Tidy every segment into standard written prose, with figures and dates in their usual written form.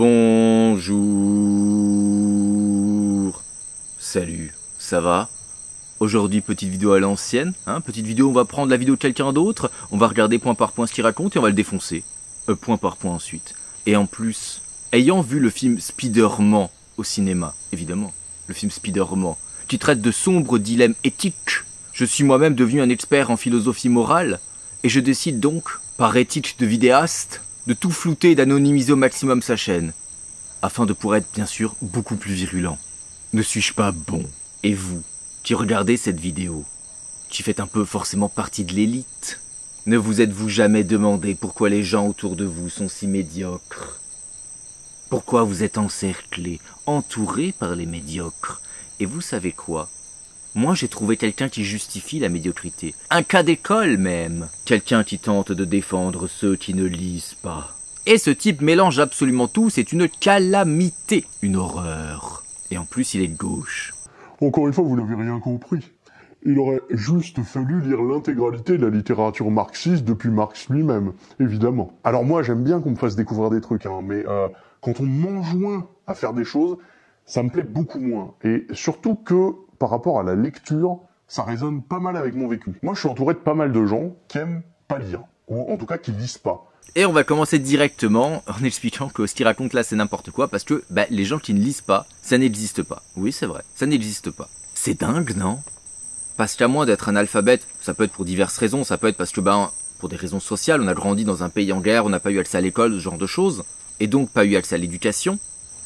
Bonjour. Salut, ça va? Aujourd'hui, petite vidéo à l'ancienne, petite vidéo, on va prendre la vidéo de quelqu'un d'autre, on va regarder point par point ce qu'il raconte et on va le défoncer. Point par point ensuite. Et en plus, ayant vu le film Spider-Man au cinéma, évidemment, le film Spider-Man, qui traite de sombres dilemmes éthiques, je suis moi-même devenu un expert en philosophie morale, et je décide donc, par éthique de vidéaste, de tout flouter et d'anonymiser au maximum sa chaîne, afin de pouvoir être bien sûr beaucoup plus virulent. Ne suis-je pas bon? Et vous, qui regardez cette vidéo, qui faites un peu forcément partie de l'élite, ne vous êtes-vous jamais demandé pourquoi les gens autour de vous sont si médiocres? Pourquoi vous êtes encerclés, entourés par les médiocres? Et vous savez quoi? Moi, j'ai trouvé quelqu'un qui justifie la médiocrité. Un cas d'école, même. Quelqu'un qui tente de défendre ceux qui ne lisent pas. Et ce type mélange absolument tout, c'est une calamité. Une horreur. Et en plus, il est de gauche. Encore une fois, vous n'avez rien compris. Il aurait juste fallu lire l'intégralité de la littérature marxiste depuis Marx lui-même, évidemment. Alors moi, j'aime bien qu'on me fasse découvrir des trucs, mais quand on m'enjoint à faire des choses, ça me plaît beaucoup moins. Et surtout que, par rapport à la lecture, ça résonne pas mal avec mon vécu. Moi, je suis entouré de pas mal de gens qui aiment pas lire, ou en tout cas qui lisent pas. Et on va commencer directement en expliquant que ce qu'il raconte là, c'est n'importe quoi, parce que les gens qui ne lisent pas, ça n'existe pas. Oui, c'est vrai, ça n'existe pas. C'est dingue, non? Parce qu'à moins d'être un alphabète, ça peut être pour diverses raisons, ça peut être parce que, pour des raisons sociales, on a grandi dans un pays en guerre, on n'a pas eu accès à l'école, ce genre de choses, et donc pas eu accès à l'éducation.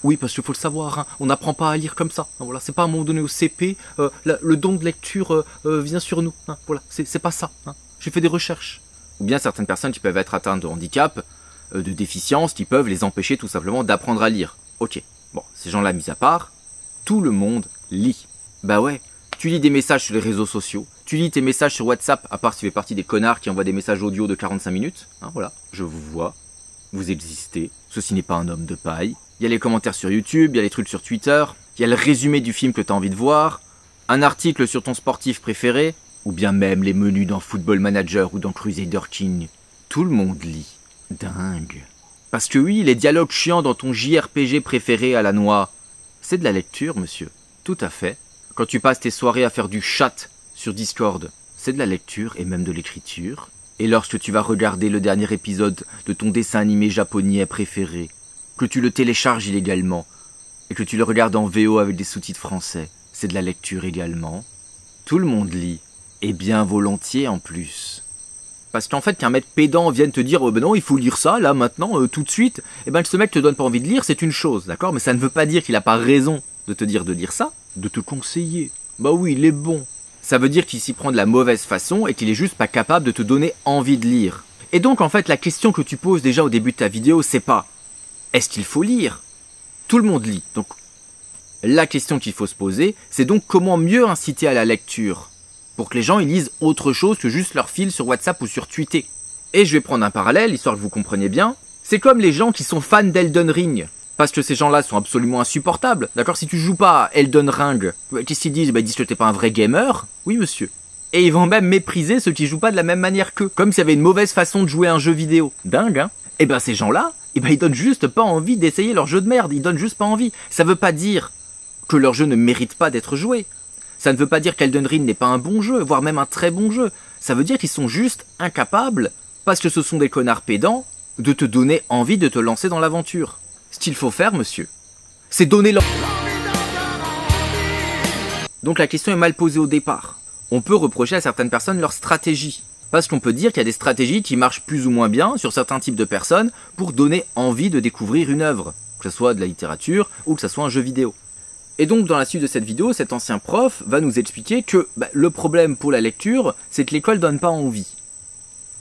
Oui, parce qu'il faut le savoir, on n'apprend pas à lire comme ça. Voilà, c'est pas à un moment donné au CP, le don de lecture vient sur nous. Voilà, c'est pas ça. J'ai fait des recherches. Ou bien certaines personnes qui peuvent être atteintes de handicap, de déficience, qui peuvent les empêcher tout simplement d'apprendre à lire. Ok, bon, ces gens-là mis à part, tout le monde lit. Bah ouais, tu lis des messages sur les réseaux sociaux, tu lis tes messages sur WhatsApp, à part si tu fais partie des connards qui envoient des messages audio de 45 minutes. Voilà, je vous vois, vous existez, ceci n'est pas un homme de paille. Il y a les commentaires sur YouTube, il y a les trucs sur Twitter, il y a le résumé du film que tu as envie de voir, un article sur ton sportif préféré, ou bien même les menus dans Football Manager ou dans Crusader King. Tout le monde lit. Dingue. Parce que oui, les dialogues chiants dans ton JRPG préféré à la noix, c'est de la lecture, monsieur. Tout à fait. Quand tu passes tes soirées à faire du chat sur Discord, c'est de la lecture et même de l'écriture. Et lorsque tu vas regarder le dernier épisode de ton dessin animé japonais préféré, que tu le télécharges illégalement, et que tu le regardes en VO avec des sous-titres français, c'est de la lecture également. Tout le monde lit, et bien volontiers en plus. Parce qu'en fait, qu'un mec pédant vienne te dire « non, il faut lire ça, là, maintenant, tout de suite », que ce mec te donne pas envie de lire, c'est une chose, d'accord? Mais ça ne veut pas dire qu'il a pas raison de te dire de lire ça, de te conseiller. Bah oui, il est bon. Ça veut dire qu'il s'y prend de la mauvaise façon et qu'il est juste pas capable de te donner envie de lire. Et donc, en fait, la question que tu poses déjà au début de ta vidéo, c'est pas est-ce qu'il faut lire? Tout le monde lit. Donc, la question qu'il faut se poser, c'est donc comment mieux inciter à la lecture pour que les gens ils lisent autre chose que juste leur fil sur WhatsApp ou sur Twitter. Et je vais prendre un parallèle, histoire que vous compreniez bien. C'est comme les gens qui sont fans d'Elden Ring. Parce que ces gens-là sont absolument insupportables. D'accord? Si tu joues pas à Elden Ring, qu'est-ce qu'ils disent? Ils disent que t'es pas un vrai gamer. Oui, monsieur. Et ils vont même mépriser ceux qui jouent pas de la même manière qu'eux. Comme s'il y avait une mauvaise façon de jouer à un jeu vidéo. Dingue, hein? Et ces gens-là, ils donnent juste pas envie d'essayer leur jeu de merde. Ils donnent juste pas envie. Ça veut pas dire que leur jeu ne mérite pas d'être joué. Ça ne veut pas dire qu'Elden Ring n'est pas un bon jeu, voire même un très bon jeu. Ça veut dire qu'ils sont juste incapables, parce que ce sont des connards pédants, de te donner envie de te lancer dans l'aventure. Ce qu'il faut faire, monsieur, c'est donner l'envie. Donc la question est mal posée au départ. On peut reprocher à certaines personnes leur stratégie. Parce qu'on peut dire qu'il y a des stratégies qui marchent plus ou moins bien sur certains types de personnes pour donner envie de découvrir une œuvre, que ce soit de la littérature ou que ce soit un jeu vidéo. Et donc dans la suite de cette vidéo, cet ancien prof va nous expliquer que le problème pour la lecture, c'est que l'école donne pas envie.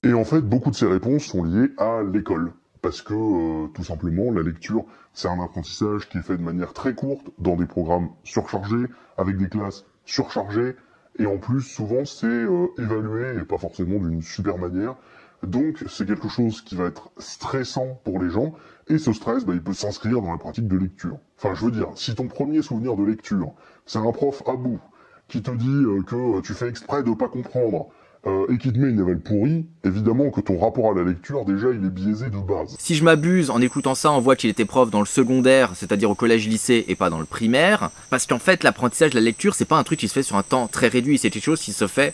Et en fait, beaucoup de ces réponses sont liées à l'école. Parce que, tout simplement, la lecture, c'est un apprentissage qui est fait de manière très courte, dans des programmes surchargés, avec des classes surchargées, et en plus, souvent, c'est évalué, et pas forcément d'une super manière. Donc, c'est quelque chose qui va être stressant pour les gens, et ce stress, il peut s'inscrire dans la pratique de lecture. Enfin, je veux dire, si ton premier souvenir de lecture, c'est un prof à bout, qui te dit que tu fais exprès de pas comprendre, et qui te met une level pourrie, évidemment que ton rapport à la lecture, déjà, il est biaisé de base. Si je m'abuse, en écoutant ça, on voit qu'il était prof dans le secondaire, c'est-à-dire au collège-lycée, et pas dans le primaire, parce qu'en fait, l'apprentissage de la lecture, c'est pas un truc qui se fait sur un temps très réduit, c'est quelque chose qui se fait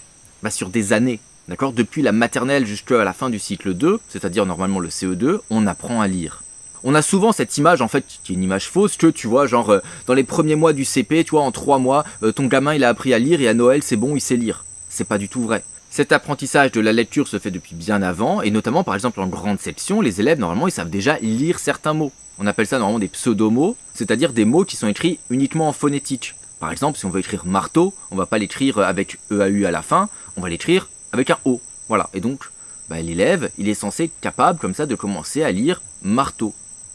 sur des années. D'accord ? Depuis la maternelle jusqu'à la fin du cycle 2, c'est-à-dire normalement le CE2, on apprend à lire. On a souvent cette image, en fait, qui est une image fausse, que tu vois, genre, dans les premiers mois du CP, tu vois, en 3 mois, ton gamin, il a appris à lire, et à Noël, c'est bon, il sait lire. C'est pas du tout vrai. Cet apprentissage de la lecture se fait depuis bien avant, et notamment, par exemple, en grande section, les élèves, normalement, ils savent déjà lire certains mots. On appelle ça normalement des pseudomots, c'est-à-dire des mots qui sont écrits uniquement en phonétique. Par exemple, si on veut écrire marteau, on va pas l'écrire avec EAU à la fin, on va l'écrire avec un O. Voilà, et donc, l'élève, il est censé être capable, comme ça, de commencer à lire marteau.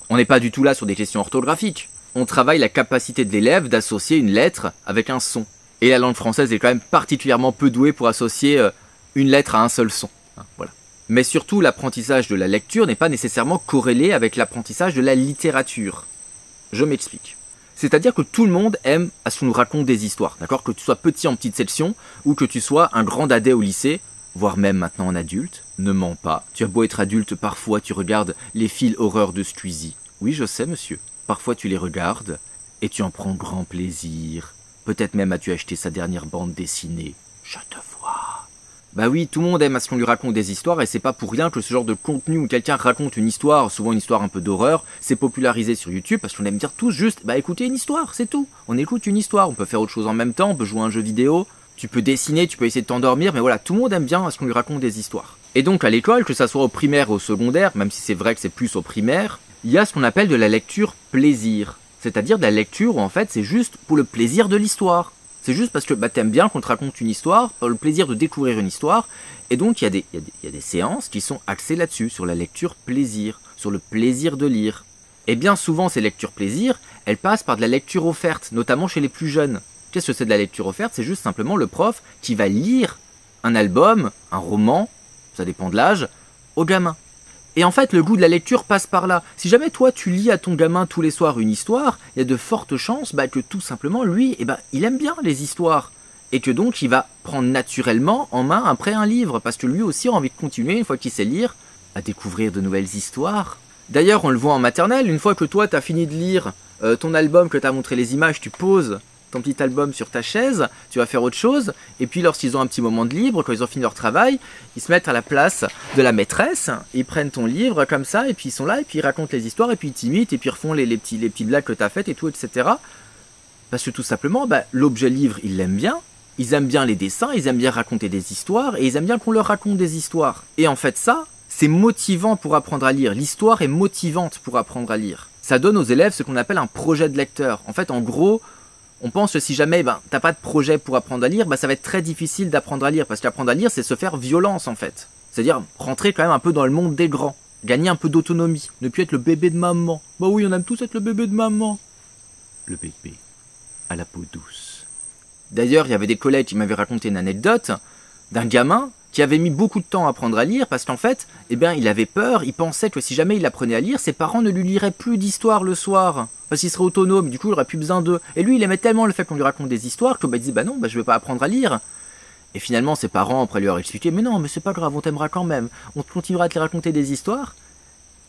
On n'est pas du tout là sur des questions orthographiques. On travaille la capacité de l'élève d'associer une lettre avec un son. Et la langue française est quand même particulièrement peu douée pour associer une lettre à un seul son. Voilà. Mais surtout, l'apprentissage de la lecture n'est pas nécessairement corrélé avec l'apprentissage de la littérature. Je m'explique. C'est-à-dire que tout le monde aime à ce qu'on nous raconte des histoires, d'accord ? Que tu sois petit en petite section ou que tu sois un grand dadais au lycée, voire même maintenant en adulte, ne mens pas. Tu as beau être adulte, parfois tu regardes les films horreurs de Squeezie. Oui, je sais, monsieur. Parfois tu les regardes et tu en prends grand plaisir. Peut-être même as-tu acheté sa dernière bande dessinée. Je te vois. Bah oui, tout le monde aime à ce qu'on lui raconte des histoires et c'est pas pour rien que ce genre de contenu où quelqu'un raconte une histoire, souvent une histoire un peu d'horreur, c'est popularisé sur YouTube parce qu'on aime dire tous juste, écoutez une histoire, c'est tout. On écoute une histoire, on peut faire autre chose en même temps, on peut jouer à un jeu vidéo, tu peux dessiner, tu peux essayer de t'endormir, mais voilà, tout le monde aime bien à ce qu'on lui raconte des histoires. Et donc à l'école, que ça soit au primaire ou au secondaire, même si c'est vrai que c'est plus au primaire, il y a ce qu'on appelle de la lecture plaisir. C'est-à-dire de la lecture où en fait c'est juste pour le plaisir de l'histoire. C'est juste parce que t'aimes bien qu'on te raconte une histoire, pour le plaisir de découvrir une histoire, et donc il y a des séances qui sont axées là-dessus, sur la lecture plaisir, sur le plaisir de lire. Et bien souvent ces lectures plaisir, elles passent par de la lecture offerte, notamment chez les plus jeunes. Qu'est-ce que c'est de la lecture offerte ? C'est juste simplement le prof qui va lire un album, un roman, ça dépend de l'âge, au gamin. Et en fait, le goût de la lecture passe par là. Si jamais toi, tu lis à ton gamin tous les soirs une histoire, il y a de fortes chances que tout simplement, lui, il aime bien les histoires. Et que donc, il va prendre naturellement en main après un livre. Parce que lui aussi a envie de continuer, une fois qu'il sait lire, à découvrir de nouvelles histoires. D'ailleurs, on le voit en maternelle, une fois que toi, tu as fini de lire ton album, que tu as montré les images, tu poses ton petit album sur ta chaise, tu vas faire autre chose, et puis lorsqu'ils ont un petit moment de libre, quand ils ont fini leur travail, ils se mettent à la place de la maîtresse, ils prennent ton livre comme ça, et puis ils sont là, et puis ils racontent les histoires, et puis ils t'imitent, et puis ils refont les petites blagues que tu as faites, et tout, etc. Parce que tout simplement, l'objet livre, ils l'aiment bien, ils aiment bien les dessins, ils aiment bien raconter des histoires, et ils aiment bien qu'on leur raconte des histoires. Et en fait ça, c'est motivant pour apprendre à lire, l'histoire est motivante pour apprendre à lire. Ça donne aux élèves ce qu'on appelle un projet de lecteur. En fait, en gros, on pense que si jamais t'as pas de projet pour apprendre à lire, ça va être très difficile d'apprendre à lire, parce qu'apprendre à lire, c'est se faire violence en fait. C'est-à-dire rentrer quand même un peu dans le monde des grands, gagner un peu d'autonomie, ne plus être le bébé de maman. Bah oui, on aime tous être le bébé de maman. Le bébé à la peau douce. D'ailleurs, il y avait des collègues qui m'avaient raconté une anecdote d'un gamin qui avait mis beaucoup de temps à apprendre à lire parce qu'en fait, il avait peur, il pensait que si jamais il apprenait à lire, ses parents ne lui liraient plus d'histoires le soir. Parce qu'il serait autonome, du coup il n'aurait plus besoin d'eux. Et lui, il aimait tellement le fait qu'on lui raconte des histoires qu'il disait non, je vais pas apprendre à lire. Et finalement, ses parents, après lui avoir expliqué, mais non, mais c'est pas grave, on t'aimera quand même, on continuera à te raconter des histoires.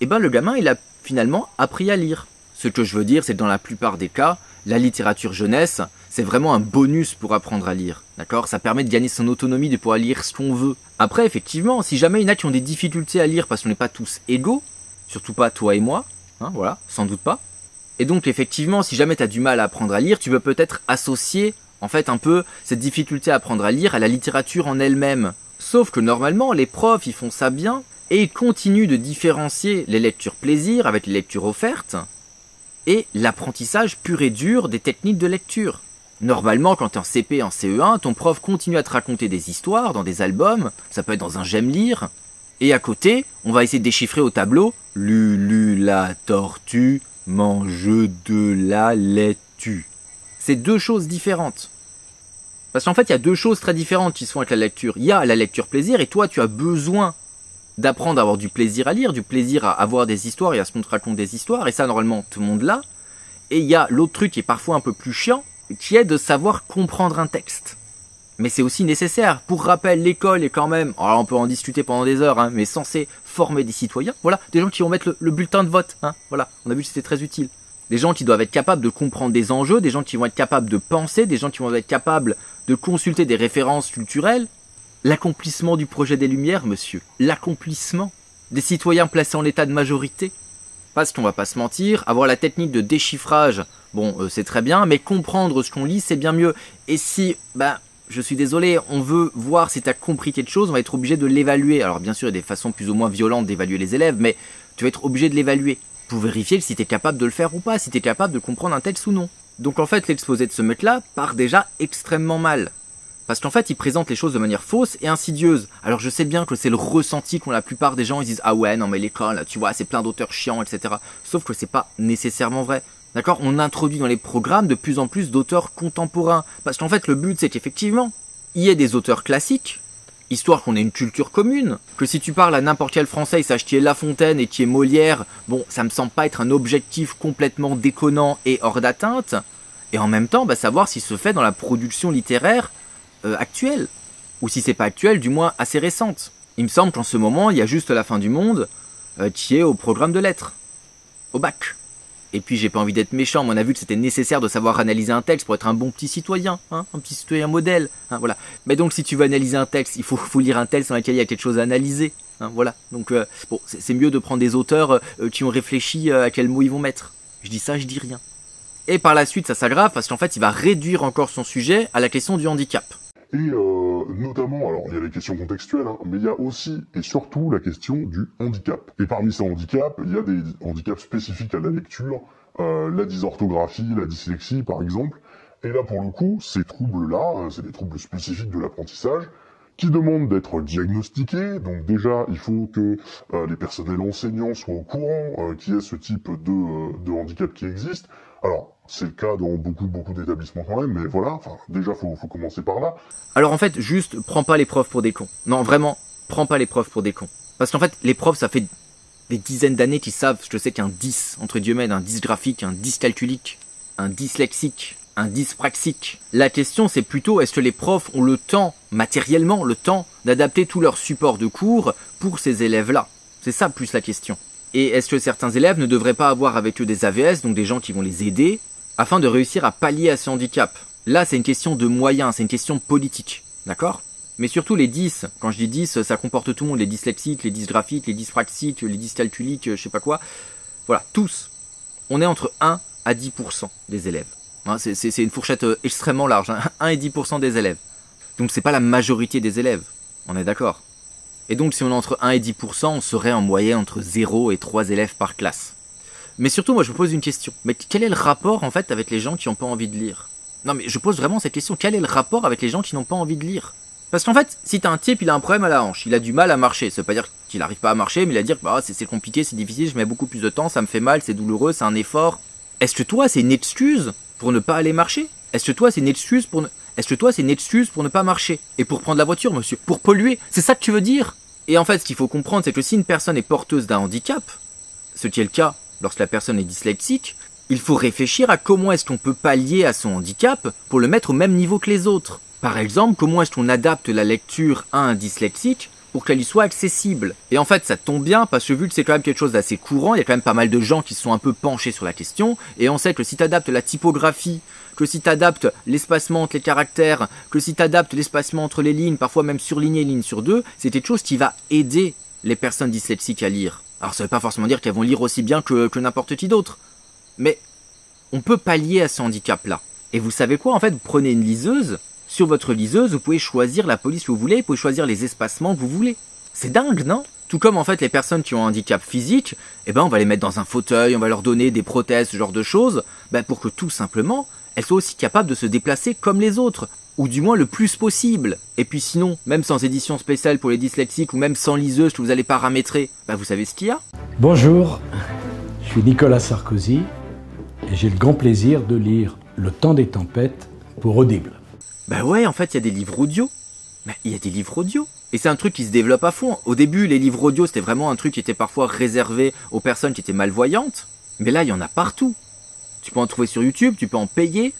Et le gamin, il a finalement appris à lire. Ce que je veux dire, c'est que dans la plupart des cas, la littérature jeunesse, c'est vraiment un bonus pour apprendre à lire. D'accord ? Ça permet de gagner son autonomie, de pouvoir lire ce qu'on veut. Après, effectivement, si jamais il y en a qui ont des difficultés à lire parce qu'on n'est pas tous égaux, surtout pas toi et moi, voilà, sans doute pas. Et donc, effectivement, si jamais tu as du mal à apprendre à lire, tu peux peut-être associer, en fait, un peu cette difficulté à apprendre à lire à la littérature en elle-même. Sauf que normalement, les profs, ils font ça bien, et ils continuent de différencier les lectures plaisir avec les lectures offertes, et l'apprentissage pur et dur des techniques de lecture. Normalement, quand tu es en CP, en CE1, ton prof continue à te raconter des histoires dans des albums, ça peut être dans un j'aime lire, et à côté, on va essayer de déchiffrer au tableau « Lulu la tortue mange de la laitue ». C'est deux choses différentes. Parce qu'en fait, il y a deux choses très différentes qui se font avec la lecture. Il y a la lecture plaisir, et toi, tu as besoin d'apprendre à avoir du plaisir à lire, du plaisir à avoir des histoires et à ce qu'on te raconte des histoires, et ça, normalement, tout le monde l'a. Et il y a l'autre truc qui est parfois un peu plus chiant, qui est de savoir comprendre un texte. Mais c'est aussi nécessaire. Pour rappel, l'école est quand même, alors on peut en discuter pendant des heures, hein, mais censé former des citoyens. Voilà, des gens qui vont mettre le bulletin de vote. Hein, voilà, on a vu que c'était très utile. Des gens qui doivent être capables de comprendre des enjeux, des gens qui vont être capables de penser, des gens qui vont être capables de consulter des références culturelles. L'accomplissement du projet des Lumières, monsieur. L'accomplissement des citoyens placés en état de majorité. Parce qu'on va pas se mentir, avoir la technique de déchiffrage, bon, c'est très bien, mais comprendre ce qu'on lit, c'est bien mieux. Et si, je suis désolé, on veut voir si tu as compris quelque chose, on va être obligé de l'évaluer. Alors bien sûr, il y a des façons plus ou moins violentes d'évaluer les élèves, mais tu vas être obligé de l'évaluer pour vérifier si tu es capable de le faire ou pas, si tu es capable de comprendre un texte ou non. Donc en fait, l'exposé de ce mec-là part déjà extrêmement mal. Parce qu'en fait, il présente les choses de manière fausse et insidieuse. Alors je sais bien que c'est le ressenti qu'ont la plupart des gens, ils disent « Ah ouais, non mais l'école, tu vois, c'est plein d'auteurs chiants, etc. » Sauf que c'est pas nécessairement vrai. D'accord ? On introduit dans les programmes de plus en plus d'auteurs contemporains. Parce qu'en fait, le but, c'est qu'effectivement, il y ait des auteurs classiques, histoire qu'on ait une culture commune. Que si tu parles à n'importe quel Français, il sache qui est La Fontaine et qui est Molière, bon, ça me semble pas être un objectif complètement déconnant et hors d'atteinte. Et en même temps, savoir s'il se fait dans la production littéraire actuelle. Ou si c'est pas actuelle, du moins assez récente. Il me semble qu'en ce moment, il y a juste La Fin du Monde qui est au programme de lettres. Au bac. Et puis j'ai pas envie d'être méchant, mais on a vu que c'était nécessaire de savoir analyser un texte pour être un bon petit citoyen, hein, un petit citoyen modèle, hein, voilà. Mais donc si tu veux analyser un texte, il faut lire un texte dans lequel il y a quelque chose à analyser, hein, voilà. Donc bon, c'est mieux de prendre des auteurs qui ont réfléchi à quel mot ils vont mettre. Je dis ça, je dis rien. Et par la suite, ça s'aggrave parce qu'en fait, il va réduire encore son sujet à la question du handicap. Et notamment, alors il y a les questions contextuelles, hein, mais il y a aussi et surtout la question du handicap. Et parmi ces handicaps, il y a des handicaps spécifiques à la lecture, la dysorthographie, la dyslexie par exemple. Et là pour le coup, ces troubles-là, c'est des troubles spécifiques de l'apprentissage, qui demandent d'être diagnostiqués. Donc déjà, il faut que les personnels enseignants soient au courant qu'il y a ce type de handicap qui existe. Alors, c'est le cas dans beaucoup d'établissements quand même, mais voilà, enfin, déjà, faut commencer par là. Alors en fait, juste, prends pas les profs pour des cons. Non, vraiment, prends pas les profs pour des cons. Parce qu'en fait, les profs, ça fait des dizaines d'années qu'ils savent ce que c'est qu'un dys, entre guillemets, un dysgraphique, un dyscalculique, un dyslexique, un dyspraxique. La question, c'est plutôt, est-ce que les profs ont le temps, matériellement, le temps, d'adapter tout leur support de cours pour ces élèves-là? C'est ça plus la question. Et est-ce que certains élèves ne devraient pas avoir avec eux des AVS, donc des gens qui vont les aider, afin de réussir à pallier à ce handicap? Là, c'est une question de moyens, c'est une question politique, d'accord? Mais surtout les 10, quand je dis 10, ça comporte tout le monde, les dyslexiques, les dysgraphiques, les dyspraxiques, les dyscalculiques, je sais pas quoi. Voilà, tous. On est entre 1 à 10% des élèves. Hein, c'est une fourchette extrêmement large, hein, 1 et 10% des élèves. Donc c'est pas la majorité des élèves, on est d'accord? Et donc si on est entre 1 et 10%, on serait en moyenne entre 0 et 3 élèves par classe. Mais surtout, moi je me pose une question. Mais quel est le rapport en fait avec les gens qui n'ont pas envie de lire? Non mais je pose vraiment cette question. Quel est le rapport avec les gens qui n'ont pas envie de lire? Parce qu'en fait, si t'as un type, il a un problème à la hanche, il a du mal à marcher. Ça veut pas dire qu'il n'arrive pas à marcher, mais il va dire c'est compliqué, c'est difficile, je mets beaucoup plus de temps, ça me fait mal, c'est douloureux, c'est un effort. Est-ce que toi c'est une excuse pour ne pas aller marcher? Est-ce que toi c'est une excuse pour ne pas marcher? Et pour prendre la voiture, monsieur? Pour polluer? C'est ça que tu veux dire? Et en fait, ce qu'il faut comprendre, c'est que si une personne est porteuse d'un handicap, ce qui est le cas lorsque la personne est dyslexique, il faut réfléchir à comment est-ce qu'on peut pallier à son handicap pour le mettre au même niveau que les autres. Par exemple, comment est-ce qu'on adapte la lecture à un dyslexique pour qu'elle y soit accessible. Et en fait, ça tombe bien parce que vu que c'est quand même quelque chose d'assez courant, il y a quand même pas mal de gens qui sont un peu penchés sur la question, et on sait que si tu adaptes la typographie, que si tu adaptes l'espacement entre les caractères, que si tu adaptes l'espacement entre les lignes, parfois même surligner ligne sur deux, c'est quelque chose qui va aider les personnes dyslexiques à lire. Alors ça veut pas forcément dire qu'elles vont lire aussi bien que n'importe qui d'autre, mais on peut pallier à ce handicap-là. Et vous savez quoi, en fait, vous prenez une liseuse, sur votre liseuse, vous pouvez choisir la police que vous voulez, vous pouvez choisir les espacements que vous voulez. C'est dingue, non? Tout comme en fait les personnes qui ont un handicap physique, on va les mettre dans un fauteuil, on va leur donner des prothèses, ce genre de choses, pour que tout simplement, elles soient aussi capables de se déplacer comme les autres, ou du moins le plus possible. Et puis sinon, même sans édition spéciale pour les dyslexiques, ou même sans liseuse que vous allez paramétrer, vous savez ce qu'il y a? Bonjour, je suis Nicolas Sarkozy, et j'ai le grand plaisir de lire Le Temps des Tempêtes pour Audible. Ouais, en fait, il y a des livres audio. Il y a des livres audio. Et c'est un truc qui se développe à fond. Au début, les livres audio, c'était vraiment un truc qui était parfois réservé aux personnes qui étaient malvoyantes. Mais là, il y en a partout. Tu peux en trouver sur YouTube, tu peux en payer.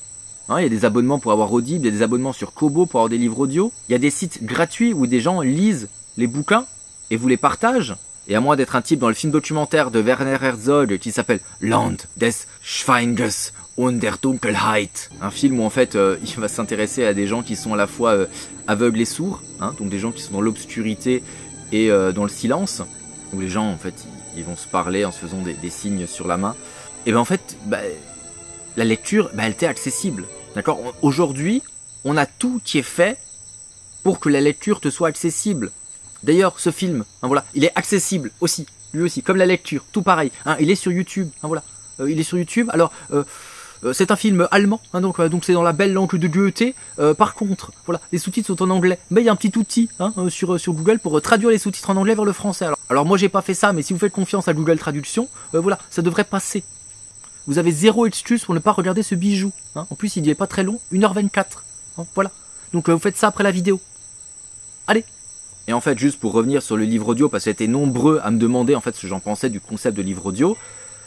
Hein, il y a des abonnements pour avoir Audible, il y a des abonnements sur Kobo pour avoir des livres audio. Il y a des sites gratuits où des gens lisent les bouquins et vous les partagent. Et à moins d'être un type dans le film documentaire de Werner Herzog qui s'appelle Land des Schweigens und der Dunkelheit. Un film où en fait il va s'intéresser à des gens qui sont à la fois aveugles et sourds, hein, donc des gens qui sont dans l'obscurité et dans le silence, où les gens en fait ils vont se parler en se faisant des signes sur la main. Et ben en fait, la lecture, elle était accessible. D'accord ? Aujourd'hui, on a tout qui est fait pour que la lecture te soit accessible. D'ailleurs, ce film, hein, voilà, il est accessible aussi, lui aussi, comme la lecture, tout pareil. Hein, il est sur YouTube, hein, voilà. Il est sur YouTube. Alors, c'est un film allemand, hein, donc c'est dans la belle langue de Goethe. Par contre, voilà, les sous-titres sont en anglais, mais il y a un petit outil hein, sur Google pour traduire les sous-titres en anglais vers le français. Alors moi, j'ai pas fait ça, mais si vous faites confiance à Google Traduction, voilà, ça devrait passer. Vous avez zéro excuse pour ne pas regarder ce bijou. Hein. En plus, il n'est pas très long, 1h24. Hein, voilà. Donc vous faites ça après la vidéo. Allez. Et en fait, juste pour revenir sur le livre audio, parce que j'étais nombreux à me demander en fait ce que j'en pensais du concept de livre audio.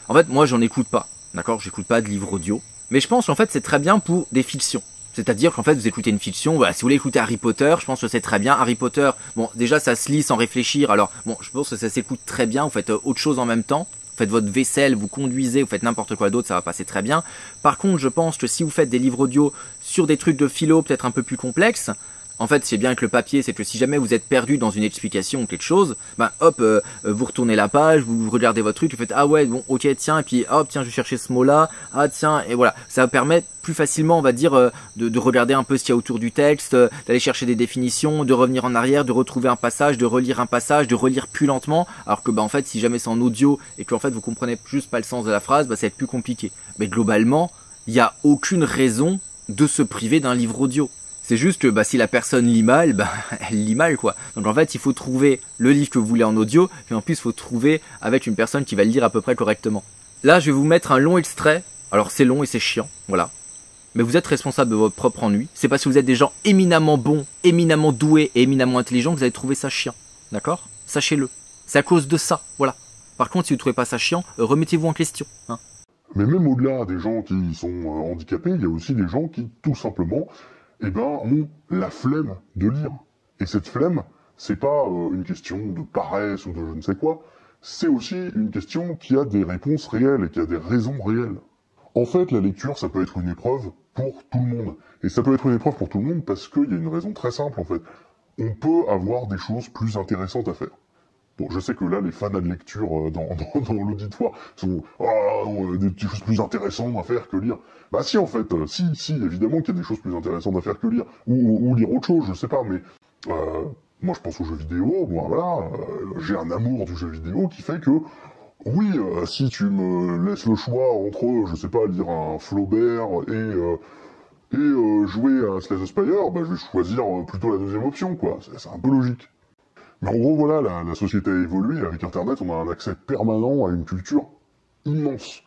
En fait, moi, j'en écoute pas. D'accord ? J'écoute pas de livre audio. Mais je pense qu'en fait, c'est très bien pour des fictions. C'est-à-dire qu'en fait, vous écoutez une fiction, voilà, si vous voulez écouter Harry Potter, je pense que c'est très bien. Harry Potter, bon, déjà, ça se lit sans réfléchir. Alors, bon, je pense que ça s'écoute très bien. Vous faites autre chose en même temps. Vous faites votre vaisselle, vous conduisez, vous faites n'importe quoi d'autre, ça va passer très bien. Par contre, je pense que si vous faites des livres audio sur des trucs de philo peut-être un peu plus complexes, en fait, c'est bien avec le papier, c'est que si jamais vous êtes perdu dans une explication ou quelque chose, hop, vous retournez la page, vous regardez votre truc, vous faites ah ouais, bon, ok, tiens, et puis hop, tiens, je vais chercher ce mot-là, ah tiens, et voilà. Ça va permettre plus facilement, on va dire, de regarder un peu ce qu'il y a autour du texte, d'aller chercher des définitions, de revenir en arrière, de retrouver un passage, de relire un passage, de relire plus lentement, alors que en fait, si jamais c'est en audio et que en fait vous comprenez juste pas le sens de la phrase, ça va être plus compliqué. Mais globalement, il n'y a aucune raison de se priver d'un livre audio. C'est juste que si la personne lit mal, elle lit mal quoi. Donc en fait, il faut trouver le livre que vous voulez en audio, et en plus, il faut trouver avec une personne qui va le lire à peu près correctement. Là, je vais vous mettre un long extrait. Alors c'est long et c'est chiant, voilà. Mais vous êtes responsable de votre propre ennui. C'est parce que vous êtes des gens éminemment bons, éminemment doués et éminemment intelligents que vous allez trouver ça chiant. D'accord ? Sachez-le. C'est à cause de ça, voilà. Par contre, si vous trouvez pas ça chiant, remettez-vous en question. Hein. Mais même au-delà des gens qui sont handicapés, il y a aussi des gens qui, tout simplement, ont la flemme de lire. Et cette flemme, c'est pas une question de paresse ou de je ne sais quoi, c'est aussi une question qui a des réponses réelles et qui a des raisons réelles. En fait, la lecture, ça peut être une épreuve pour tout le monde. Et ça peut être une épreuve pour tout le monde parce qu'il y a une raison très simple, en fait. On peut avoir des choses plus intéressantes à faire. Bon, je sais que là, les fans de lecture dans l'auditoire sont des choses plus intéressantes à faire que lire. Bah si, en fait, si, évidemment qu'il y a des choses plus intéressantes à faire que lire. Ou lire autre chose, je sais pas, mais moi je pense aux jeux vidéo, voilà, j'ai un amour du jeu vidéo qui fait que, oui, si tu me laisses le choix entre, je sais pas, lire un Flaubert et jouer à Slay the Spire, je vais choisir plutôt la deuxième option, quoi. C'est un peu logique. Mais en gros, voilà, la société a évolué. Avec Internet, on a un accès permanent à une culture immense.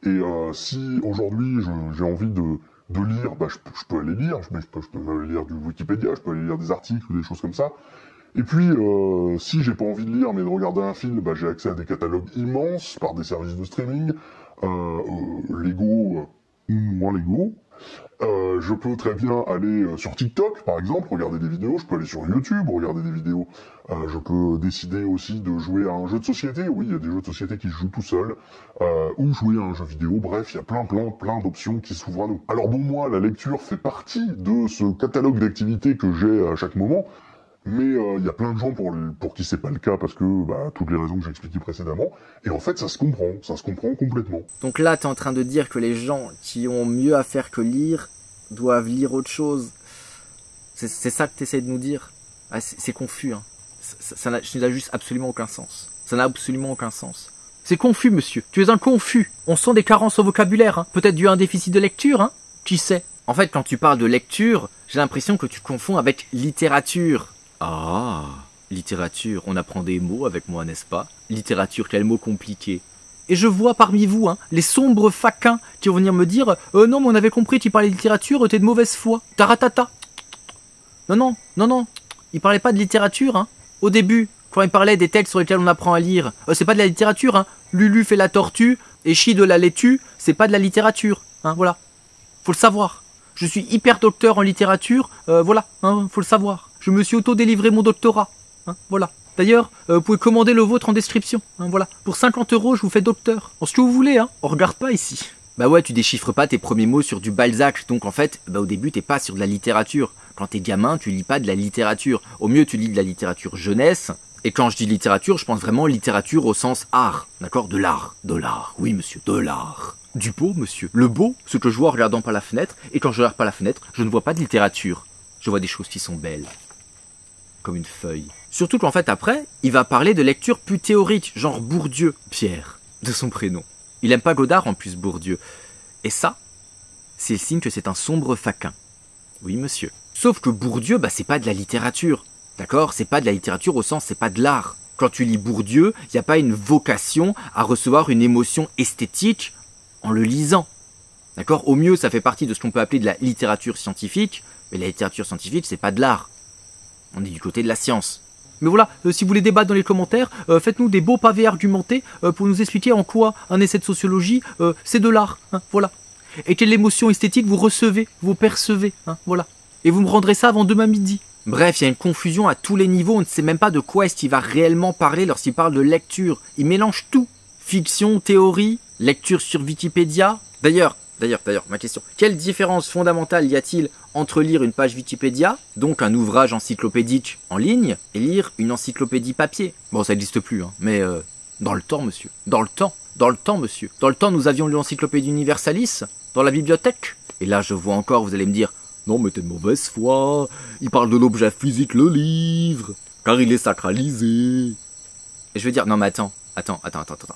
Et si aujourd'hui j'ai envie de lire, je peux aller lire. Je peux aller lire du Wikipédia, je peux aller lire des articles ou des choses comme ça. Et puis, si j'ai pas envie de lire mais de regarder un film, j'ai accès à des catalogues immenses par des services de streaming, légaux ou moins légaux. Je peux très bien aller sur TikTok, par exemple, regarder des vidéos. Je peux aller sur YouTube, regarder des vidéos. Je peux décider aussi de jouer à un jeu de société. Oui, il y a des jeux de société qui se jouent tout seuls. Ou jouer à un jeu vidéo. Bref, il y a plein d'options qui s'ouvrent à nous. Alors bon, moi, la lecture fait partie de ce catalogue d'activités que j'ai à chaque moment. Mais il y a plein de gens pour qui c'est pas le cas parce que toutes les raisons que j'ai expliquées précédemment. Et en fait, ça se comprend complètement. Donc là, t'es en train de dire que les gens qui ont mieux à faire que lire doivent lire autre chose. C'est ça que t'essaies de nous dire. C'est confus, hein. Ça n'a juste absolument aucun sens. Ça n'a absolument aucun sens. C'est confus, monsieur. Tu es un confus. On sent des carences au vocabulaire, hein. Peut-être dû à un déficit de lecture, hein. Qui sait ? En fait, quand tu parles de lecture, j'ai l'impression que tu confonds avec littérature. Ah, littérature, on apprend des mots avec moi, n'est-ce pas? Littérature, quel mot compliqué. Et je vois parmi vous, hein, les sombres faquins qui vont venir me dire « Non, mais on avait compris, tu parlais de littérature, t'es de mauvaise foi. Taratata !» Non, il parlait pas de littérature, hein. Au début, quand il parlait des textes sur lesquels on apprend à lire, c'est pas de la littérature, hein. Lulu fait la tortue et chie de la laitue, c'est pas de la littérature, hein, voilà. Faut le savoir. Je suis hyper docteur en littérature, voilà, hein, faut le savoir. Je me suis auto-délivré mon doctorat, hein, voilà. D'ailleurs, vous pouvez commander le vôtre en description, hein, voilà. Pour 50 €, je vous fais docteur. En ce que vous voulez, hein, on regarde pas ici. Bah ouais, tu déchiffres pas tes premiers mots sur du Balzac, donc en fait, bah au début, t'es pas sur de la littérature. Quand t'es gamin, tu lis pas de la littérature. Au mieux, tu lis de la littérature jeunesse. Et quand je dis littérature, je pense vraiment littérature au sens art, d'accord? De l'art, oui monsieur, de l'art. Du beau, monsieur. Le beau, ce que je vois en regardant par la fenêtre, et quand je regarde par la fenêtre, je ne vois pas de littérature. Je vois des choses qui sont belles. Comme une feuille. Surtout qu'en fait, après, il va parler de lecture plus théorique, genre Bourdieu. Pierre, de son prénom. Il aime pas Godard en plus, Bourdieu. Et ça, c'est le signe que c'est un sombre faquin. Oui, monsieur. Sauf que Bourdieu, bah c'est pas de la littérature. D'accord? C'est pas de la littérature au sens, c'est pas de l'art. Quand tu lis Bourdieu, il n'y a pas une vocation à recevoir une émotion esthétique en le lisant. D'accord? Au mieux, ça fait partie de ce qu'on peut appeler de la littérature scientifique, mais la littérature scientifique, c'est pas de l'art. On est du côté de la science. Mais voilà, si vous voulez débattre dans les commentaires, faites-nous des beaux pavés argumentés pour nous expliquer en quoi un essai de sociologie, c'est de l'art. Hein, voilà. Et quelle émotion esthétique vous recevez, vous percevez. Hein, voilà. Et vous me rendrez ça avant demain midi. Bref, il y a une confusion à tous les niveaux, on ne sait même pas de quoi est-ce qu'il va réellement parler lorsqu'il parle de lecture. Il mélange tout. Fiction, théorie, lecture sur Wikipédia. D'ailleurs, ma question. Quelle différence fondamentale y a-t-il entre lire une page Wikipédia, donc un ouvrage encyclopédique en ligne, et lire une encyclopédie papier? Bon, ça n'existe plus, hein, mais dans le temps, monsieur. Dans le temps, monsieur. Dans le temps, nous avions l'encyclopédie Universalis, dans la bibliothèque. Et là, je vois encore, vous allez me dire, non, mais t'es de mauvaise foi, il parle de l'objet physique, le livre, car il est sacralisé. Et je veux dire, non mais attends,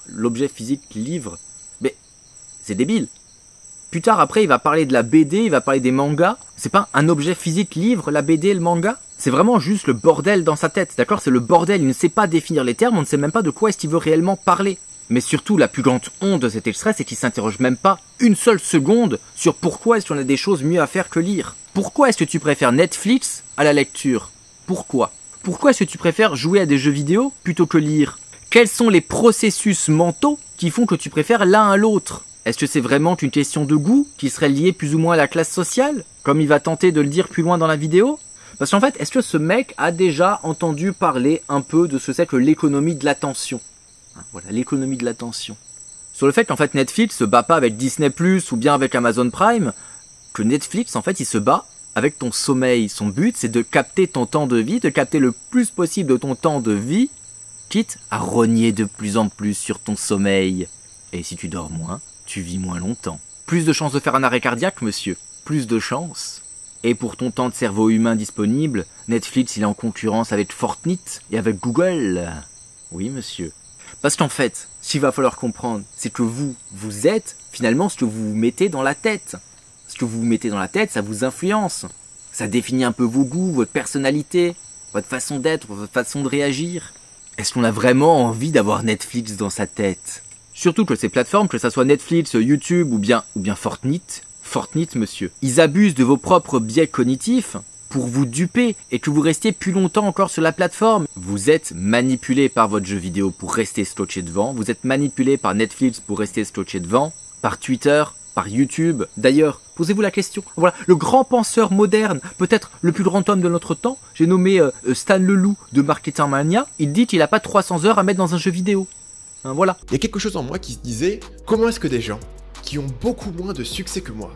l'objet physique, livre, mais c'est débile. Plus tard, après, il va parler de la BD, il va parler des mangas. C'est pas un objet physique, livre, la BD, le manga? C'est vraiment juste le bordel dans sa tête, d'accord? C'est le bordel, il ne sait pas définir les termes, on ne sait même pas de quoi est-ce qu'il veut réellement parler. Mais surtout, la plus grande honte de cet extrait, c'est qu'il s'interroge même pas une seule seconde sur pourquoi est-ce qu'on a des choses mieux à faire que lire. Pourquoi est-ce que tu préfères Netflix à la lecture? Pourquoi? Pourquoi est-ce que tu préfères jouer à des jeux vidéo plutôt que lire? Quels sont les processus mentaux qui font que tu préfères l'un à l'autre? Est-ce que c'est vraiment une question de goût qui serait liée plus ou moins à la classe sociale, comme il va tenter de le dire plus loin dans la vidéo? Parce qu'en fait, est-ce que ce mec a déjà entendu parler un peu de ce que c'est que l'économie de l'attention? Voilà, l'économie de l'attention. Sur le fait qu'en fait Netflix se bat pas avec Disney+, ou bien avec Amazon Prime, que Netflix, en fait, il se bat avec ton sommeil. Son but, c'est de capter ton temps de vie, de capter le plus possible de ton temps de vie, quitte à rogner de plus en plus sur ton sommeil. Et si tu dors moins, tu vis moins longtemps. Plus de chances de faire un arrêt cardiaque, monsieur. Plus de chances. Et pour ton temps de cerveau humain disponible, Netflix, il est en concurrence avec Fortnite et avec Google. Oui, monsieur. Parce qu'en fait, ce qu'il va falloir comprendre, c'est que vous êtes finalement ce que vous vous mettez dans la tête. Ce que vous vous mettez dans la tête, ça vous influence. Ça définit un peu vos goûts, votre personnalité, votre façon d'être, votre façon de réagir. Est-ce qu'on a vraiment envie d'avoir Netflix dans sa tête? Surtout que ces plateformes, que ça soit Netflix, YouTube ou bien Fortnite, monsieur, ils abusent de vos propres biais cognitifs pour vous duper et que vous restiez plus longtemps encore sur la plateforme. Vous êtes manipulé par votre jeu vidéo pour rester scotché devant, vous êtes manipulé par Netflix pour rester scotché devant, par Twitter, par YouTube. D'ailleurs, posez-vous la question. Voilà, le grand penseur moderne, peut-être le plus grand homme de notre temps, j'ai nommé Stan Leloup de Marketing Mania, il dit qu'il n'a pas 300 heures à mettre dans un jeu vidéo. Hein, voilà. Il y a quelque chose en moi qui se disait, comment est-ce que des gens qui ont beaucoup moins de succès que moi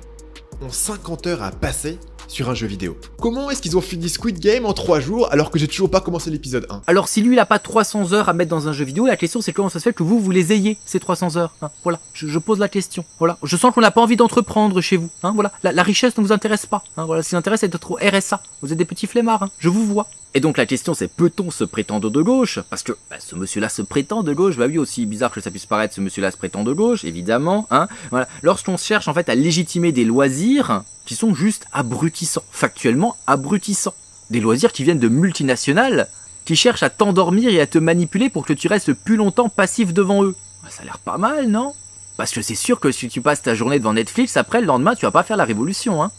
ont 50 heures à passer sur un jeu vidéo? Comment est-ce qu'ils ont fini Squid Game en 3 jours alors que j'ai toujours pas commencé l'épisode 1? Alors si lui il a pas 300 heures à mettre dans un jeu vidéo, la question c'est comment ça se fait que vous les ayez ces 300 heures, hein, voilà, je pose la question, voilà, je sens qu'on n'a pas envie d'entreprendre chez vous, hein, voilà, la richesse ne vous intéresse pas, hein, voilà, ce qui vous intéresse c'est d'être au RSA, vous êtes des petits flemmards, hein, je vous vois. Et donc la question c'est, peut-on se prétendre de gauche? Parce que ce monsieur-là se prétend de gauche, bah oui, aussi bizarre que ça puisse paraître, ce monsieur-là se prétend de gauche, évidemment, hein, voilà. Lorsqu'on cherche en fait à légitimer des loisirs qui sont juste abrutissants, factuellement abrutissants, des loisirs qui viennent de multinationales, qui cherchent à t'endormir et à te manipuler pour que tu restes plus longtemps passif devant eux. Ça a l'air pas mal, non? Parce que c'est sûr que si tu passes ta journée devant Netflix, après le lendemain tu vas pas faire la révolution, hein.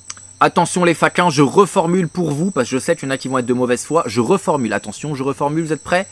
Attention les faquins, je reformule pour vous, parce que je sais qu'il y en a qui vont être de mauvaise foi, je reformule, attention, je reformule, vous êtes prêts?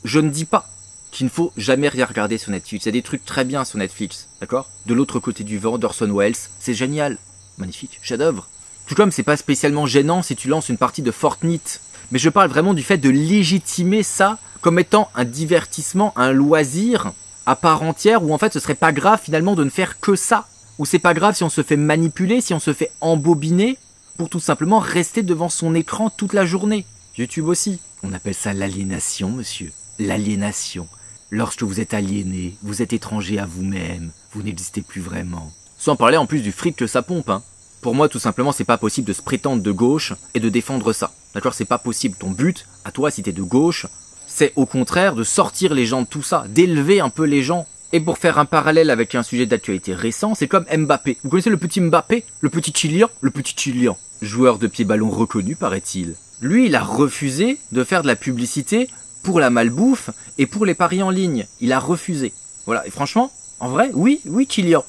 Je ne dis pas qu'il ne faut jamais rien regarder sur Netflix, il y a des trucs très bien sur Netflix, d'accord? De l'autre côté du vent, d'Orson Welles, c'est génial. magnifique, chef-d'œuvre. Tout comme c'est pas spécialement gênant si tu lances une partie de Fortnite. Mais je parle vraiment du fait de légitimer ça comme étant un divertissement, un loisir à part entière, où en fait ce serait pas grave finalement de ne faire que ça. Ou c'est pas grave si on se fait manipuler, si on se fait embobiner, pour tout simplement rester devant son écran toute la journée. YouTube aussi. On appelle ça l'aliénation, monsieur. L'aliénation. Lorsque vous êtes aliéné, vous êtes étranger à vous-même, vous n'existez plus vraiment. Sans parler en plus du fric que ça pompe, hein. Pour moi, tout simplement, c'est pas possible de se prétendre de gauche et de défendre ça. D'accord, c'est pas possible. Ton but, à toi, si t'es de gauche, c'est au contraire de sortir les gens de tout ça, d'élever un peu les gens. Et pour faire un parallèle avec un sujet d'actualité récent, c'est comme Mbappé. Vous connaissez le petit Mbappé? Le petit Chilien, joueur de pied-ballon reconnu, paraît-il. Lui, il a refusé de faire de la publicité pour la malbouffe et pour les paris en ligne. Il a refusé. Voilà, et franchement, en vrai, oui, Chilien,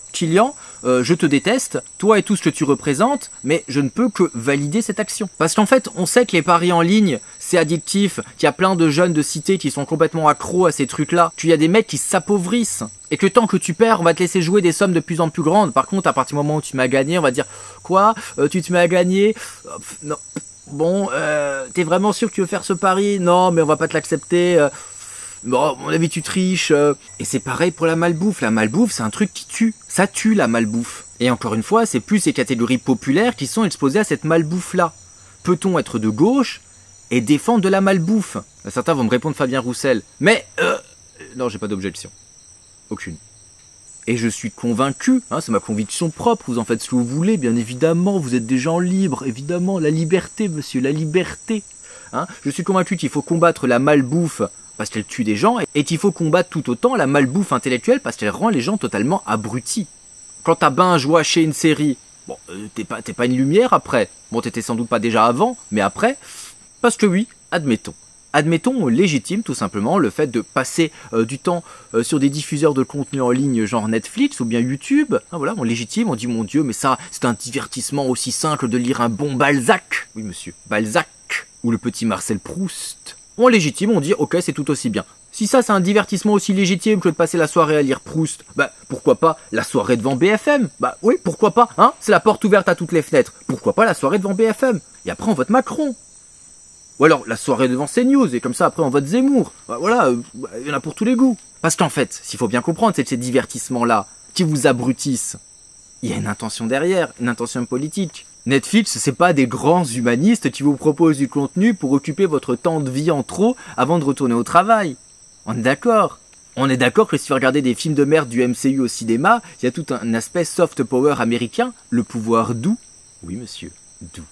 je te déteste, toi et tout ce que tu représentes, mais je ne peux que valider cette action. Parce qu'en fait, on sait que les paris en ligne, c'est addictif, qu'il y a plein de jeunes de cité qui sont complètement accros à ces trucs-là, qu'il y a des mecs qui s'appauvrissent, et que tant que tu perds, on va te laisser jouer des sommes de plus en plus grandes. Par contre, à partir du moment où tu m'as gagné, on va dire, quoi, tu te mets à gagner? Non. Bon, t'es vraiment sûr que tu veux faire ce pari? Non, mais on va pas te l'accepter. Bon, à mon avis, tu triches. Et c'est pareil pour la malbouffe. La malbouffe, c'est un truc qui tue. Ça tue, la malbouffe. Et encore une fois, c'est plus ces catégories populaires qui sont exposées à cette malbouffe-là. Peut-on être de gauche et défendre de la malbouffe? Certains vont me répondre Fabien Roussel. Mais, non, j'ai pas d'objection. Aucune. Et je suis convaincu, hein, c'est ma conviction propre, vous en faites ce que vous voulez, bien évidemment, vous êtes des gens libres, évidemment, la liberté, monsieur, la liberté. Hein, je suis convaincu qu'il faut combattre la malbouffe parce qu'elle tue des gens, et qu'il faut combattre tout autant la malbouffe intellectuelle parce qu'elle rend les gens totalement abrutis. Quand t'as binge watché une série, bon, t'es pas une lumière après, bon, t'étais sans doute pas déjà avant, mais après, parce que oui, admettons, on légitime tout simplement le fait de passer du temps sur des diffuseurs de contenu en ligne genre Netflix ou bien YouTube. Ah, voilà, on légitime, on dit mon Dieu, mais ça, c'est un divertissement aussi simple de lire un bon Balzac. Oui, monsieur, Balzac, ou le petit Marcel Proust. On légitime, on dit ok, c'est tout aussi bien. Si ça, c'est un divertissement aussi légitime que de passer la soirée à lire Proust, bah pourquoi pas la soirée devant BFM? Bah oui, pourquoi pas, hein? C'est la porte ouverte à toutes les fenêtres. Pourquoi pas la soirée devant BFM? Et après, on vote Macron. Ou alors la soirée devant CNews, et comme ça après on vote Zemmour. Bah, voilà, il y en a pour tous les goûts. Parce qu'en fait, s'il faut bien comprendre, c'est que ces divertissements-là, qui vous abrutissent, il y a une intention derrière, une intention politique. Netflix, c'est pas des grands humanistes qui vous proposent du contenu pour occuper votre temps de vie en trop avant de retourner au travail. On est d'accord. On est d'accord que si vous regardez des films de merde du MCU au cinéma, il y a tout un aspect soft power américain, le pouvoir doux. Oui monsieur, doux,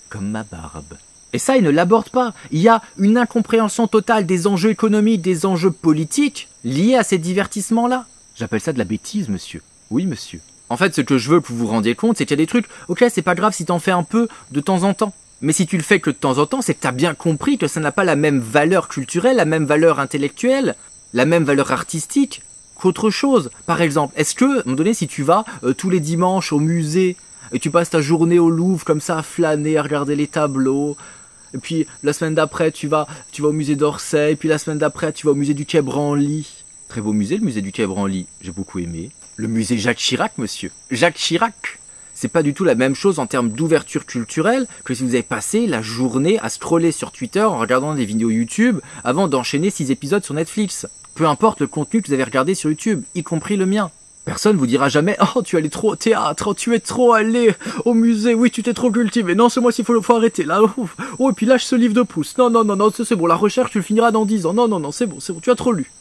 comme ma barbe. Et ça, ils ne l'abordent pas. Il y a une incompréhension totale des enjeux économiques, des enjeux politiques liés à ces divertissements-là. J'appelle ça de la bêtise, monsieur. Oui, monsieur. En fait, ce que je veux que vous vous rendiez compte, c'est qu'il y a des trucs, ok, c'est pas grave si t'en fais un peu de temps en temps. Mais si tu le fais que de temps en temps, c'est que t'as bien compris que ça n'a pas la même valeur culturelle, la même valeur intellectuelle, la même valeur artistique qu'autre chose. Par exemple, est-ce que, à un moment donné, si tu vas tous les dimanches au musée, et tu passes ta journée au Louvre comme ça à flâner, à regarder les tableaux, et puis la semaine d'après tu vas au musée d'Orsay, et puis la semaine d'après tu vas au musée du Quai Branly. Très beau musée, le musée du Quai Branly, j'ai beaucoup aimé. Le musée Jacques Chirac, monsieur. Jacques Chirac. C'est pas du tout la même chose en termes d'ouverture culturelle que si vous avez passé la journée à scroller sur Twitter en regardant des vidéos YouTube avant d'enchaîner 6 épisodes sur Netflix. Peu importe le contenu que vous avez regardé sur YouTube, y compris le mien. Personne vous dira jamais « Oh, tu es allé trop au théâtre, oh, tu es trop allé au musée, oui, tu t'es trop cultivé, non, c'est moi s'il faut arrêter, là, oh, et puis lâche ce livre de Proust, non, c'est bon, la recherche, tu le finiras dans 10 ans, non, c'est bon, tu as trop lu. »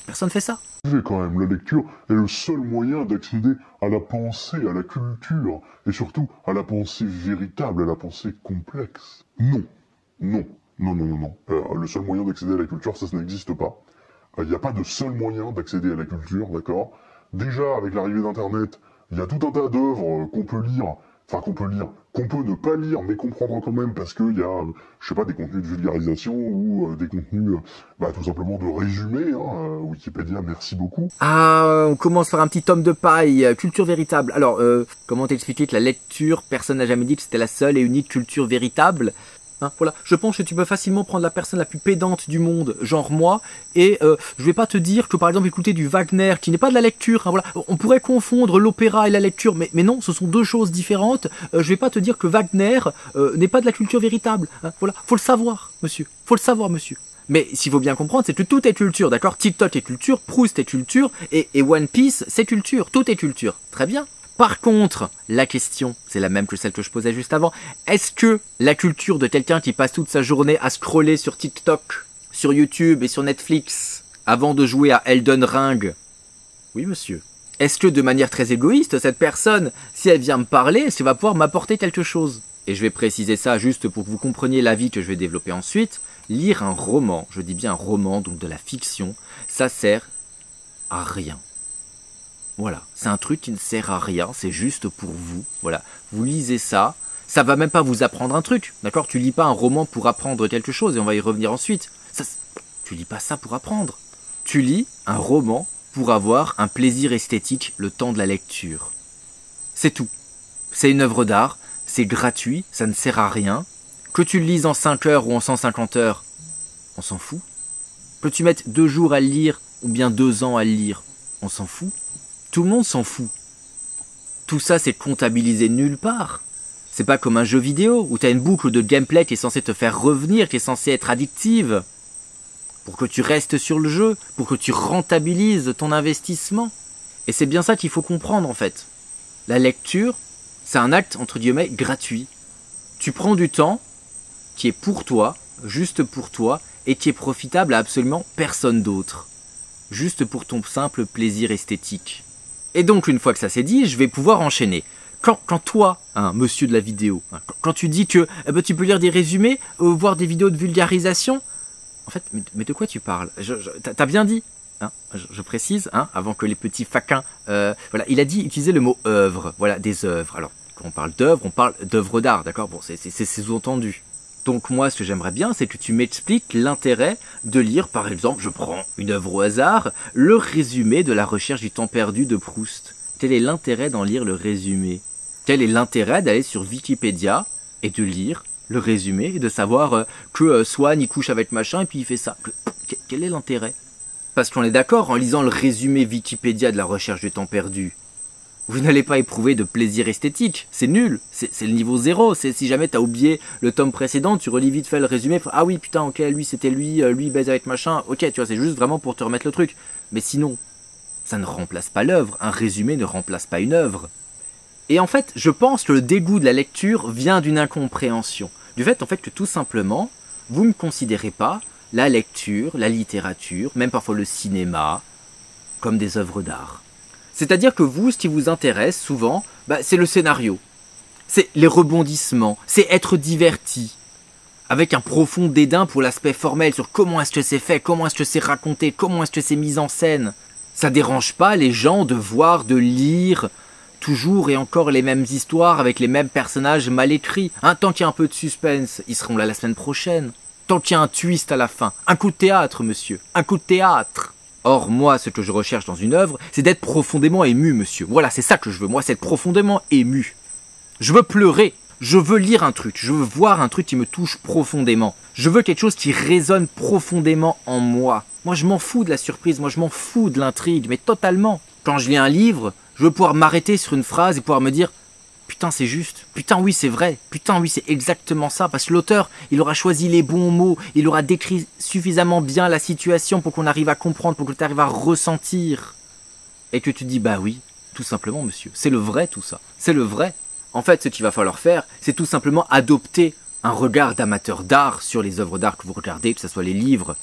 Personne fait ça. Quand même, la lecture est le seul moyen d'accéder à la pensée, à la culture, et surtout à la pensée véritable, à la pensée complexe. Non. Le seul moyen d'accéder à la culture, ça n'existe pas. Il n'y a pas de seul moyen d'accéder à la culture, d'accord? Déjà, avec l'arrivée d'Internet, il y a tout un tas d'œuvres qu'on peut lire, qu'on peut ne pas lire, mais comprendre quand même, parce qu'il y a, je sais pas, des contenus de vulgarisation ou des contenus, tout simplement de résumé, hein, Wikipédia, merci beaucoup. Ah, on commence par un petit tome de paille, culture véritable. Alors, comment t'expliquer que la lecture, personne n'a jamais dit que c'était la seule et unique culture véritable? Hein, voilà. Je pense que tu peux facilement prendre la personne la plus pédante du monde, genre moi, et je vais pas te dire que par exemple écouter du Wagner, qui n'est pas de la lecture, hein, voilà. On pourrait confondre l'opéra et la lecture, mais non, ce sont deux choses différentes. Je vais pas te dire que Wagner n'est pas de la culture véritable. Hein, voilà. Faut le savoir, monsieur. Faut le savoir, monsieur. Mais s'il faut bien comprendre, c'est que tout est culture, d'accord? TikTok est culture, Proust est culture, et One Piece, c'est culture. Tout est culture. Très bien. Par contre, la question, c'est la même que celle que je posais juste avant. Est-ce que la culture de quelqu'un qui passe toute sa journée à scroller sur TikTok, sur YouTube et sur Netflix, avant de jouer à Elden Ring? Oui, monsieur. Est-ce que de manière très égoïste, cette personne, si elle vient me parler, est-ce qu'elle va pouvoir m'apporter quelque chose? Et je vais préciser ça juste pour que vous compreniez l'avis que je vais développer ensuite. Lire un roman, je dis bien un roman, donc de la fiction, ça sert à rien. Voilà, c'est un truc qui ne sert à rien, c'est juste pour vous. Voilà, vous lisez ça, ça va même pas vous apprendre un truc, d'accord? Tu lis pas un roman pour apprendre quelque chose, et on va y revenir ensuite. Tu lis pas ça pour apprendre. Tu lis un roman pour avoir un plaisir esthétique le temps de la lecture. C'est tout. C'est une œuvre d'art, c'est gratuit, ça ne sert à rien. Que tu le lises en 5 heures ou en 150 heures, on s'en fout. Que tu mettes 2 jours à le lire, ou bien 2 ans à le lire, on s'en fout. Tout le monde s'en fout. Tout ça, c'est comptabilisé nulle part. C'est pas comme un jeu vidéo où tu as une boucle de gameplay qui est censée te faire revenir, qui est censée être addictive. Pour que tu restes sur le jeu, pour que tu rentabilises ton investissement. Et c'est bien ça qu'il faut comprendre en fait. La lecture, c'est un acte entre guillemets gratuit. Tu prends du temps qui est pour toi, juste pour toi, et qui est profitable à absolument personne d'autre. Juste pour ton simple plaisir esthétique. Et donc, une fois que ça c'est dit, je vais pouvoir enchaîner. Quand toi, hein, monsieur de la vidéo, hein, quand tu dis que tu peux lire des résumés, voir des vidéos de vulgarisation, en fait, mais de quoi tu parles? T'as bien dit, hein, je précise, hein, avant que les petits faquins... voilà, il a dit utiliser le mot œuvre, voilà, des œuvres. Alors, quand on parle d'œuvre, on parle d'œuvre d'art, d'accord? Bon, c'est sous-entendu. Donc moi, ce que j'aimerais bien, c'est que tu m'expliques l'intérêt de lire, par exemple, je prends une œuvre au hasard, le résumé de La Recherche du temps perdu de Proust. Quel est l'intérêt d'en lire le résumé? Quel est l'intérêt d'aller sur Wikipédia et de lire le résumé et de savoir que Swan il couche avec machin et puis il fait ça? Quel est l'intérêt? Parce qu'on est d'accord, en lisant le résumé Wikipédia de La Recherche du temps perdu, vous n'allez pas éprouver de plaisir esthétique, c'est nul, c'est le niveau 0, c'est si jamais t'as oublié le tome précédent, tu relis vite fait le résumé, ah oui putain ok, lui c'était lui baise avec machin, ok tu vois c'est juste vraiment pour te remettre le truc, mais sinon, ça ne remplace pas l'œuvre, un résumé ne remplace pas une œuvre. Et en fait, je pense que le dégoût de la lecture vient d'une incompréhension, du fait en fait que tout simplement, vous ne considérez pas la lecture, la littérature, même parfois le cinéma, comme des œuvres d'art. C'est-à-dire que vous, ce qui vous intéresse souvent, c'est le scénario. C'est les rebondissements, c'est être diverti. Avec un profond dédain pour l'aspect formel, sur comment est-ce que c'est fait, comment est-ce que c'est raconté, comment est-ce que c'est mis en scène. Ça dérange pas les gens de voir, de lire toujours et encore les mêmes histoires avec les mêmes personnages mal écrits. Hein, tant qu'il y a un peu de suspense, ils seront là la semaine prochaine. Tant qu'il y a un twist à la fin. Un coup de théâtre, monsieur. Un coup de théâtre. Or, moi, ce que je recherche dans une œuvre, c'est d'être profondément ému, monsieur. Voilà, c'est ça que je veux. Moi, c'est être profondément ému. Je veux pleurer. Je veux lire un truc. Je veux voir un truc qui me touche profondément. Je veux quelque chose qui résonne profondément en moi. Moi, je m'en fous de la surprise. Moi, je m'en fous de l'intrigue, mais totalement. Quand je lis un livre, je veux pouvoir m'arrêter sur une phrase et pouvoir me dire « Putain, c'est juste. Putain, oui, c'est vrai. Putain, oui, c'est exactement ça. » Parce que l'auteur, il aura choisi les bons mots. Il aura décrit suffisamment bien la situation pour qu'on arrive à comprendre, pour que tu arrives à ressentir. Et que tu dis « Bah oui, tout simplement, monsieur. C'est le vrai, tout ça. C'est le vrai. » En fait, ce qu'il va falloir faire, c'est tout simplement adopter un regard d'amateur d'art sur les œuvres d'art que vous regardez, que ce soit les livres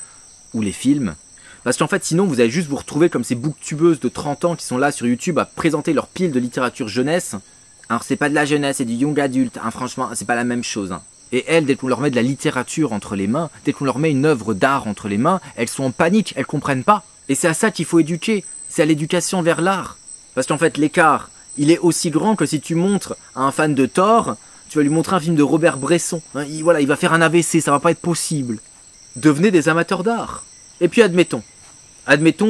ou les films. Parce qu'en fait, sinon, vous allez juste vous retrouver comme ces booktubeuses de 30 ans qui sont là sur YouTube à présenter leur pile de littérature jeunesse. Alors, c'est pas de la jeunesse, c'est du young adulte. Hein, franchement, c'est pas la même chose. Hein. Et elles, dès qu'on leur met de la littérature entre les mains, dès qu'on leur met une œuvre d'art entre les mains, elles sont en panique, elles comprennent pas. Et c'est à ça qu'il faut éduquer. C'est à l'éducation vers l'art. Parce qu'en fait, l'écart, il est aussi grand que si tu montres à un fan de Thor, tu vas lui montrer un film de Robert Bresson. Hein, il va faire un AVC, ça va pas être possible. Devenez des amateurs d'art. Et puis admettons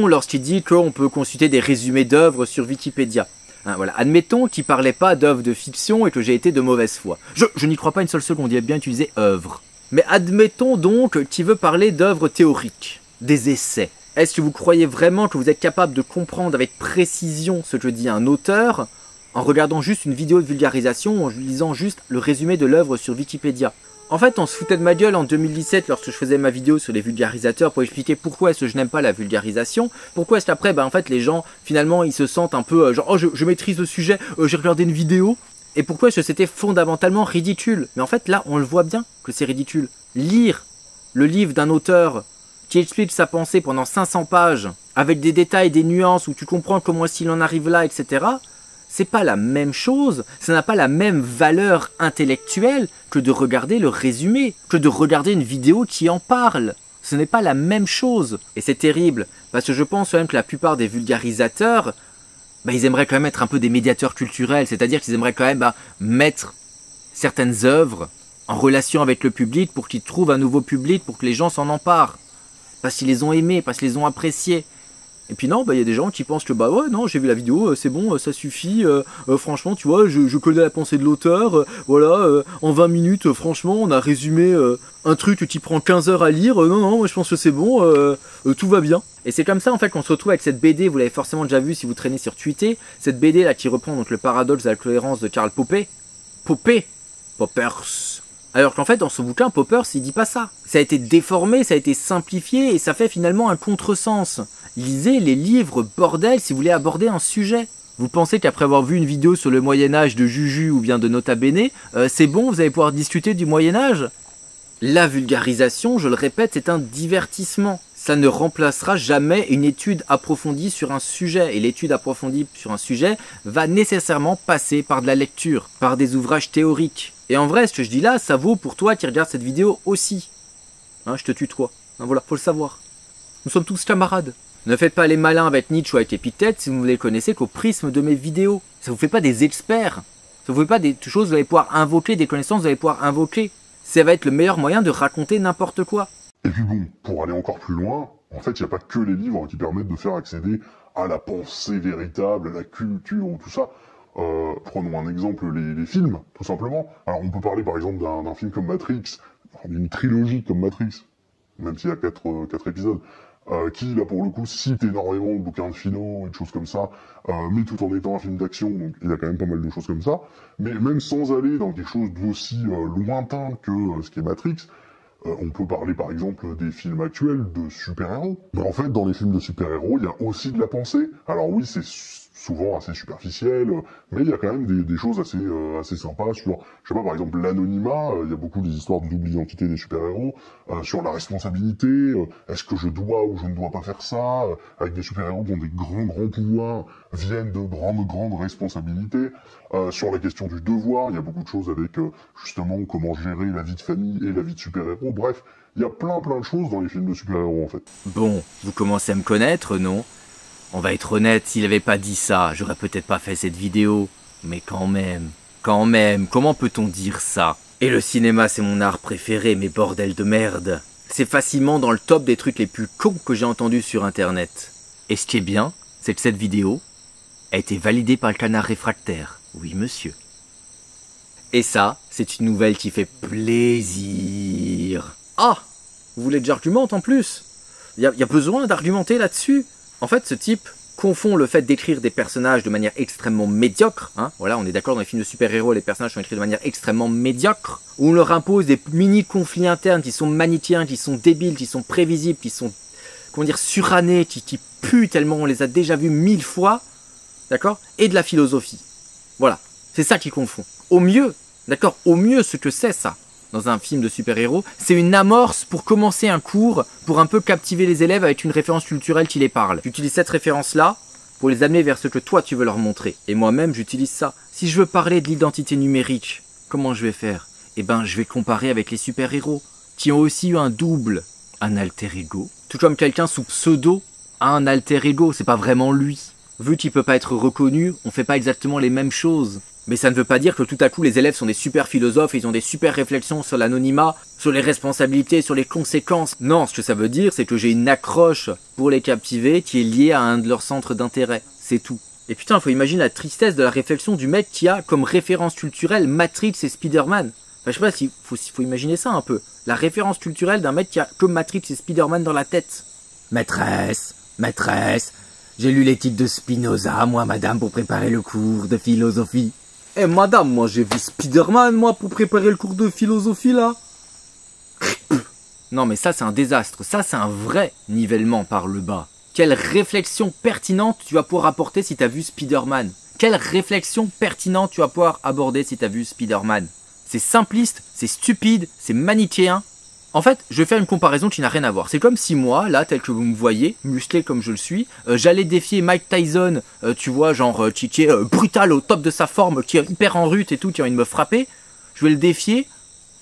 lorsqu'il dit qu'on peut consulter des résumés d'œuvres sur Wikipédia. Hein, voilà. Admettons qu'il ne parlait pas d'œuvres de fiction et que j'ai été de mauvaise foi. Je n'y crois pas une seule seconde, il a bien utilisé œuvre. Mais admettons donc qu'il veut parler d'œuvres théoriques, des essais. Est-ce que vous croyez vraiment que vous êtes capable de comprendre avec précision ce que dit un auteur en regardant juste une vidéo de vulgarisation ou en lisant juste le résumé de l'œuvre sur Wikipédia? En fait, on se foutait de ma gueule en 2017 lorsque je faisais ma vidéo sur les vulgarisateurs pour expliquer pourquoi est-ce que je n'aime pas la vulgarisation. Pourquoi est-ce qu'après, en fait, les gens, finalement, ils se sentent un peu genre, oh, je maîtrise le sujet, j'ai regardé une vidéo. Et pourquoi est-ce que c'était fondamentalement ridicule? Mais en fait, là, on le voit bien que c'est ridicule. Lire le livre d'un auteur qui explique sa pensée pendant 500 pages, avec des détails, des nuances, où tu comprends comment est-ce qu'il en arrive là, etc., c'est pas la même chose, ça n'a pas la même valeur intellectuelle que de regarder le résumé, que de regarder une vidéo qui en parle. Ce n'est pas la même chose. Et c'est terrible, parce que je pense quand même que la plupart des vulgarisateurs, ils aimeraient quand même être un peu des médiateurs culturels, c'est-à-dire qu'ils aimeraient quand même mettre certaines œuvres en relation avec le public pour qu'ils trouvent un nouveau public, pour que les gens s'en emparent. Parce qu'ils les ont aimés, parce qu'ils les ont appréciés. Et puis non, il y a des gens qui pensent que ouais, non, j'ai vu la vidéo, c'est bon, ça suffit, franchement, tu vois, je connais la pensée de l'auteur, voilà, en 20 minutes, franchement, on a résumé un truc qui prend 15 heures à lire, non, moi je pense que c'est bon, tout va bien. Et c'est comme ça, en fait, qu'on se retrouve avec cette BD, vous l'avez forcément déjà vu si vous traînez sur Twitter, cette BD là qui reprend donc le paradoxe de la cohérence de Karl Popper. Poppers. Alors qu'en fait, dans ce bouquin, Poppers, il dit pas ça. Ça a été déformé, ça a été simplifié, et ça fait finalement un contresens. Lisez les livres, bordel, si vous voulez aborder un sujet. Vous pensez qu'après avoir vu une vidéo sur le Moyen-Âge de Juju ou bien de Nota Bene, c'est bon, vous allez pouvoir discuter du Moyen-Âge? La vulgarisation, je le répète, c'est un divertissement. Ça ne remplacera jamais une étude approfondie sur un sujet. Et l'étude approfondie sur un sujet va nécessairement passer par de la lecture, par des ouvrages théoriques. Et en vrai, ce que je dis là, ça vaut pour toi qui regardes cette vidéo aussi. Hein, je te tutoie. Hein, voilà, faut le savoir. Nous sommes tous camarades. Ne faites pas les malins avec Nietzsche ou avec Épictète si vous ne les connaissez qu'au prisme de mes vidéos. Ça vous fait pas des experts. Ça vous fait pas des choses que vous allez pouvoir invoquer, des connaissances que vous allez pouvoir invoquer. Ça va être le meilleur moyen de raconter n'importe quoi. Et puis bon, pour aller encore plus loin, en fait, il n'y a pas que les livres qui permettent de faire accéder à la pensée véritable, à la culture, tout ça. Prenons un exemple, les films, tout simplement. Alors on peut parler par exemple d'un film comme Matrix, d'une trilogie comme Matrix, même s'il y a 4 épisodes, qui là pour le coup cite énormément de bouquins de philo et de choses comme ça, mais tout en étant un film d'action, donc il y a quand même pas mal de choses comme ça. Mais même sans aller dans quelque chose d'aussi lointain que ce qui est Matrix, on peut parler par exemple des films actuels de super-héros. Mais en fait, dans les films de super-héros, il y a aussi de la pensée. Alors oui, c'est souvent assez superficiel, mais il y a quand même des choses assez sympas sur, je sais pas, par exemple l'anonymat. Il y a beaucoup des histoires de double identité des super-héros, sur la responsabilité. Est-ce que je dois ou je ne dois pas faire ça, avec des super-héros qui ont des grands pouvoirs, viennent de grandes responsabilités. Sur la question du devoir, il y a beaucoup de choses avec justement comment gérer la vie de famille et la vie de super-héros. Bref, il y a plein de choses dans les films de super-héros en fait. Bon, vous commencez à me connaître, non? On va être honnête, s'il avait pas dit ça, j'aurais peut-être pas fait cette vidéo. Mais quand même, comment peut-on dire ça? Et le cinéma, c'est mon art préféré, mais bordel de merde. C'est facilement dans le top des trucs les plus cons que j'ai entendus sur internet. Et ce qui est bien, c'est que cette vidéo a été validée par le Canard Réfractaire. Oui, monsieur. Et ça, c'est une nouvelle qui fait plaisir. Ah! Vous voulez que j'argumente en plus? Il y a besoin d'argumenter là-dessus? En fait, ce type confond le fait d'écrire des personnages de manière extrêmement médiocre, hein, voilà, on est d'accord, dans les films de super-héros, les personnages sont écrits de manière extrêmement médiocre, où on leur impose des mini-conflits internes qui sont manichéens, qui sont débiles, qui sont prévisibles, qui sont, surannés, qui puent tellement on les a déjà vus 1000 fois, d'accord, et de la philosophie. Voilà, c'est ça qui confond. Au mieux, d'accord, au mieux, ce que c'est ça, dans un film de super-héros, c'est une amorce pour commencer un cours, pour un peu captiver les élèves avec une référence culturelle qui les parle. J'utilise cette référence-là pour les amener vers ce que toi tu veux leur montrer. Et moi-même, j'utilise ça. Si je veux parler de l'identité numérique, comment je vais faire? Eh ben, je vais comparer avec les super-héros, qui ont aussi eu un double, un alter ego. Tout comme quelqu'un sous pseudo a un alter ego, c'est pas vraiment lui. Vu qu'il peut pas être reconnu, on fait pas exactement les mêmes choses. Mais ça ne veut pas dire que tout à coup les élèves sont des super philosophes et ils ont des super réflexions sur l'anonymat, sur les responsabilités, sur les conséquences. Non, ce que ça veut dire, c'est que j'ai une accroche pour les captiver qui est liée à un de leurs centres d'intérêt. C'est tout. Et putain, faut imaginer la tristesse de la réflexion du mec qui a comme référence culturelle Matrix et Spider-Man. Enfin, je sais pas, faut imaginer ça un peu. La référence culturelle d'un mec qui a que Matrix et Spider-Man dans la tête. Maîtresse, j'ai lu l'éthique de Spinoza, moi, madame, pour préparer le cours de philosophie. Eh, madame, moi, j'ai vu Spider-Man, moi, pour préparer le cours de philosophie, là. Non, mais ça, c'est un désastre. Ça, c'est un vrai nivellement par le bas. Quelle réflexion pertinente tu vas pouvoir apporter si t'as vu Spider-Man? Quelle réflexion pertinente tu vas pouvoir aborder si t'as vu Spider-Man? C'est simpliste, c'est stupide, c'est manichéen. En fait, je vais faire une comparaison qui n'a rien à voir. C'est comme si moi, là, tel que vous me voyez, musclé comme je le suis, j'allais défier Mike Tyson, tu vois, genre, qui est brutal au top de sa forme, qui est hyper en rut et tout, qui a envie de me frapper. Je vais le défier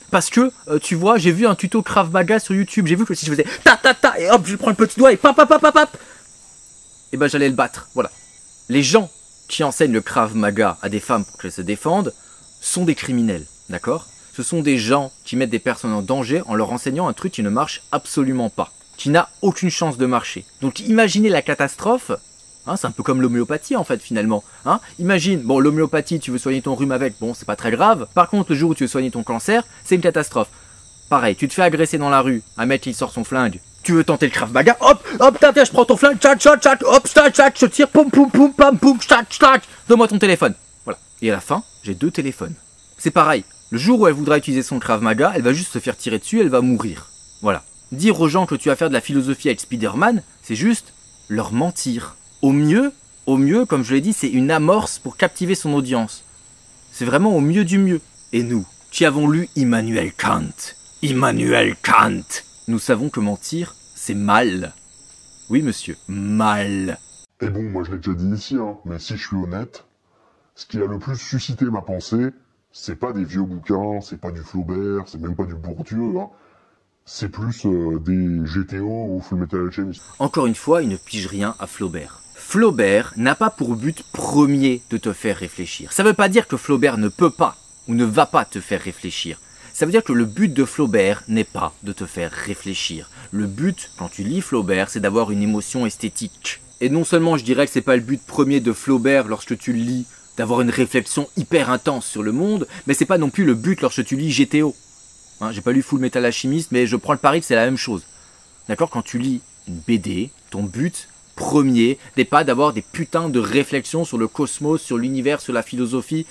parce que, tu vois, j'ai vu un tuto Krav Maga sur YouTube. J'ai vu que si je faisais ta, et hop, je prends le petit doigt et pap, et ben j'allais le battre. Voilà. Les gens qui enseignent le Krav Maga à des femmes pour qu'elles se défendent sont des criminels, d'accord? Ce sont des gens qui mettent des personnes en danger en leur enseignant un truc qui ne marche absolument pas, qui n'a aucune chance de marcher. Donc imaginez la catastrophe, hein, c'est un peu comme l'homéopathie en fait finalement. Hein. Imagine, bon l'homéopathie tu veux soigner ton rhume avec, bon c'est pas très grave. Par contre le jour où tu veux soigner ton cancer, c'est une catastrophe. Pareil, tu te fais agresser dans la rue, un mec il sort son flingue, tu veux tenter le Krav Maga, hop, tiens, je prends ton flingue, tchac, hop, je tire, poum, pam, poum, tchac, donne-moi ton téléphone. Voilà. Et à la fin, j'ai 2 téléphones. C'est pareil. Le jour où elle voudra utiliser son Krav Maga, elle va juste se faire tirer dessus, elle va mourir. Voilà. Dire aux gens que tu vas faire de la philosophie avec Spider-Man, c'est juste leur mentir. Au mieux, comme je l'ai dit, c'est une amorce pour captiver son audience. C'est vraiment au mieux du mieux. Et nous, qui avons lu Immanuel Kant, nous savons que mentir, c'est mal. Oui, monsieur, mal. Et bon, moi je l'ai déjà dit ici, hein, mais si je suis honnête, ce qui a le plus suscité ma pensée, c'est pas des vieux bouquins, c'est pas du Flaubert, c'est même pas du Bourdieu, hein. C'est plus des GTO ou Fullmetal Alchemist. Encore une fois, il ne pige rien à Flaubert. Flaubert n'a pas pour but premier de te faire réfléchir. Ça veut pas dire que Flaubert ne peut pas ou ne va pas te faire réfléchir. Ça veut dire que le but de Flaubert n'est pas de te faire réfléchir. Le but, quand tu lis Flaubert, c'est d'avoir une émotion esthétique. Et non seulement je dirais que c'est pas le but premier de Flaubert lorsque tu le lis, d'avoir une réflexion hyper intense sur le monde, mais c'est pas non plus le but lorsque tu lis GTO. Hein, j'ai pas lu Fullmetal Alchemist, mais je prends le pari que c'est la même chose. D'accord? Quand tu lis une BD, ton but premier n'est pas d'avoir des putains de réflexions sur le cosmos, sur l'univers, sur la philosophie,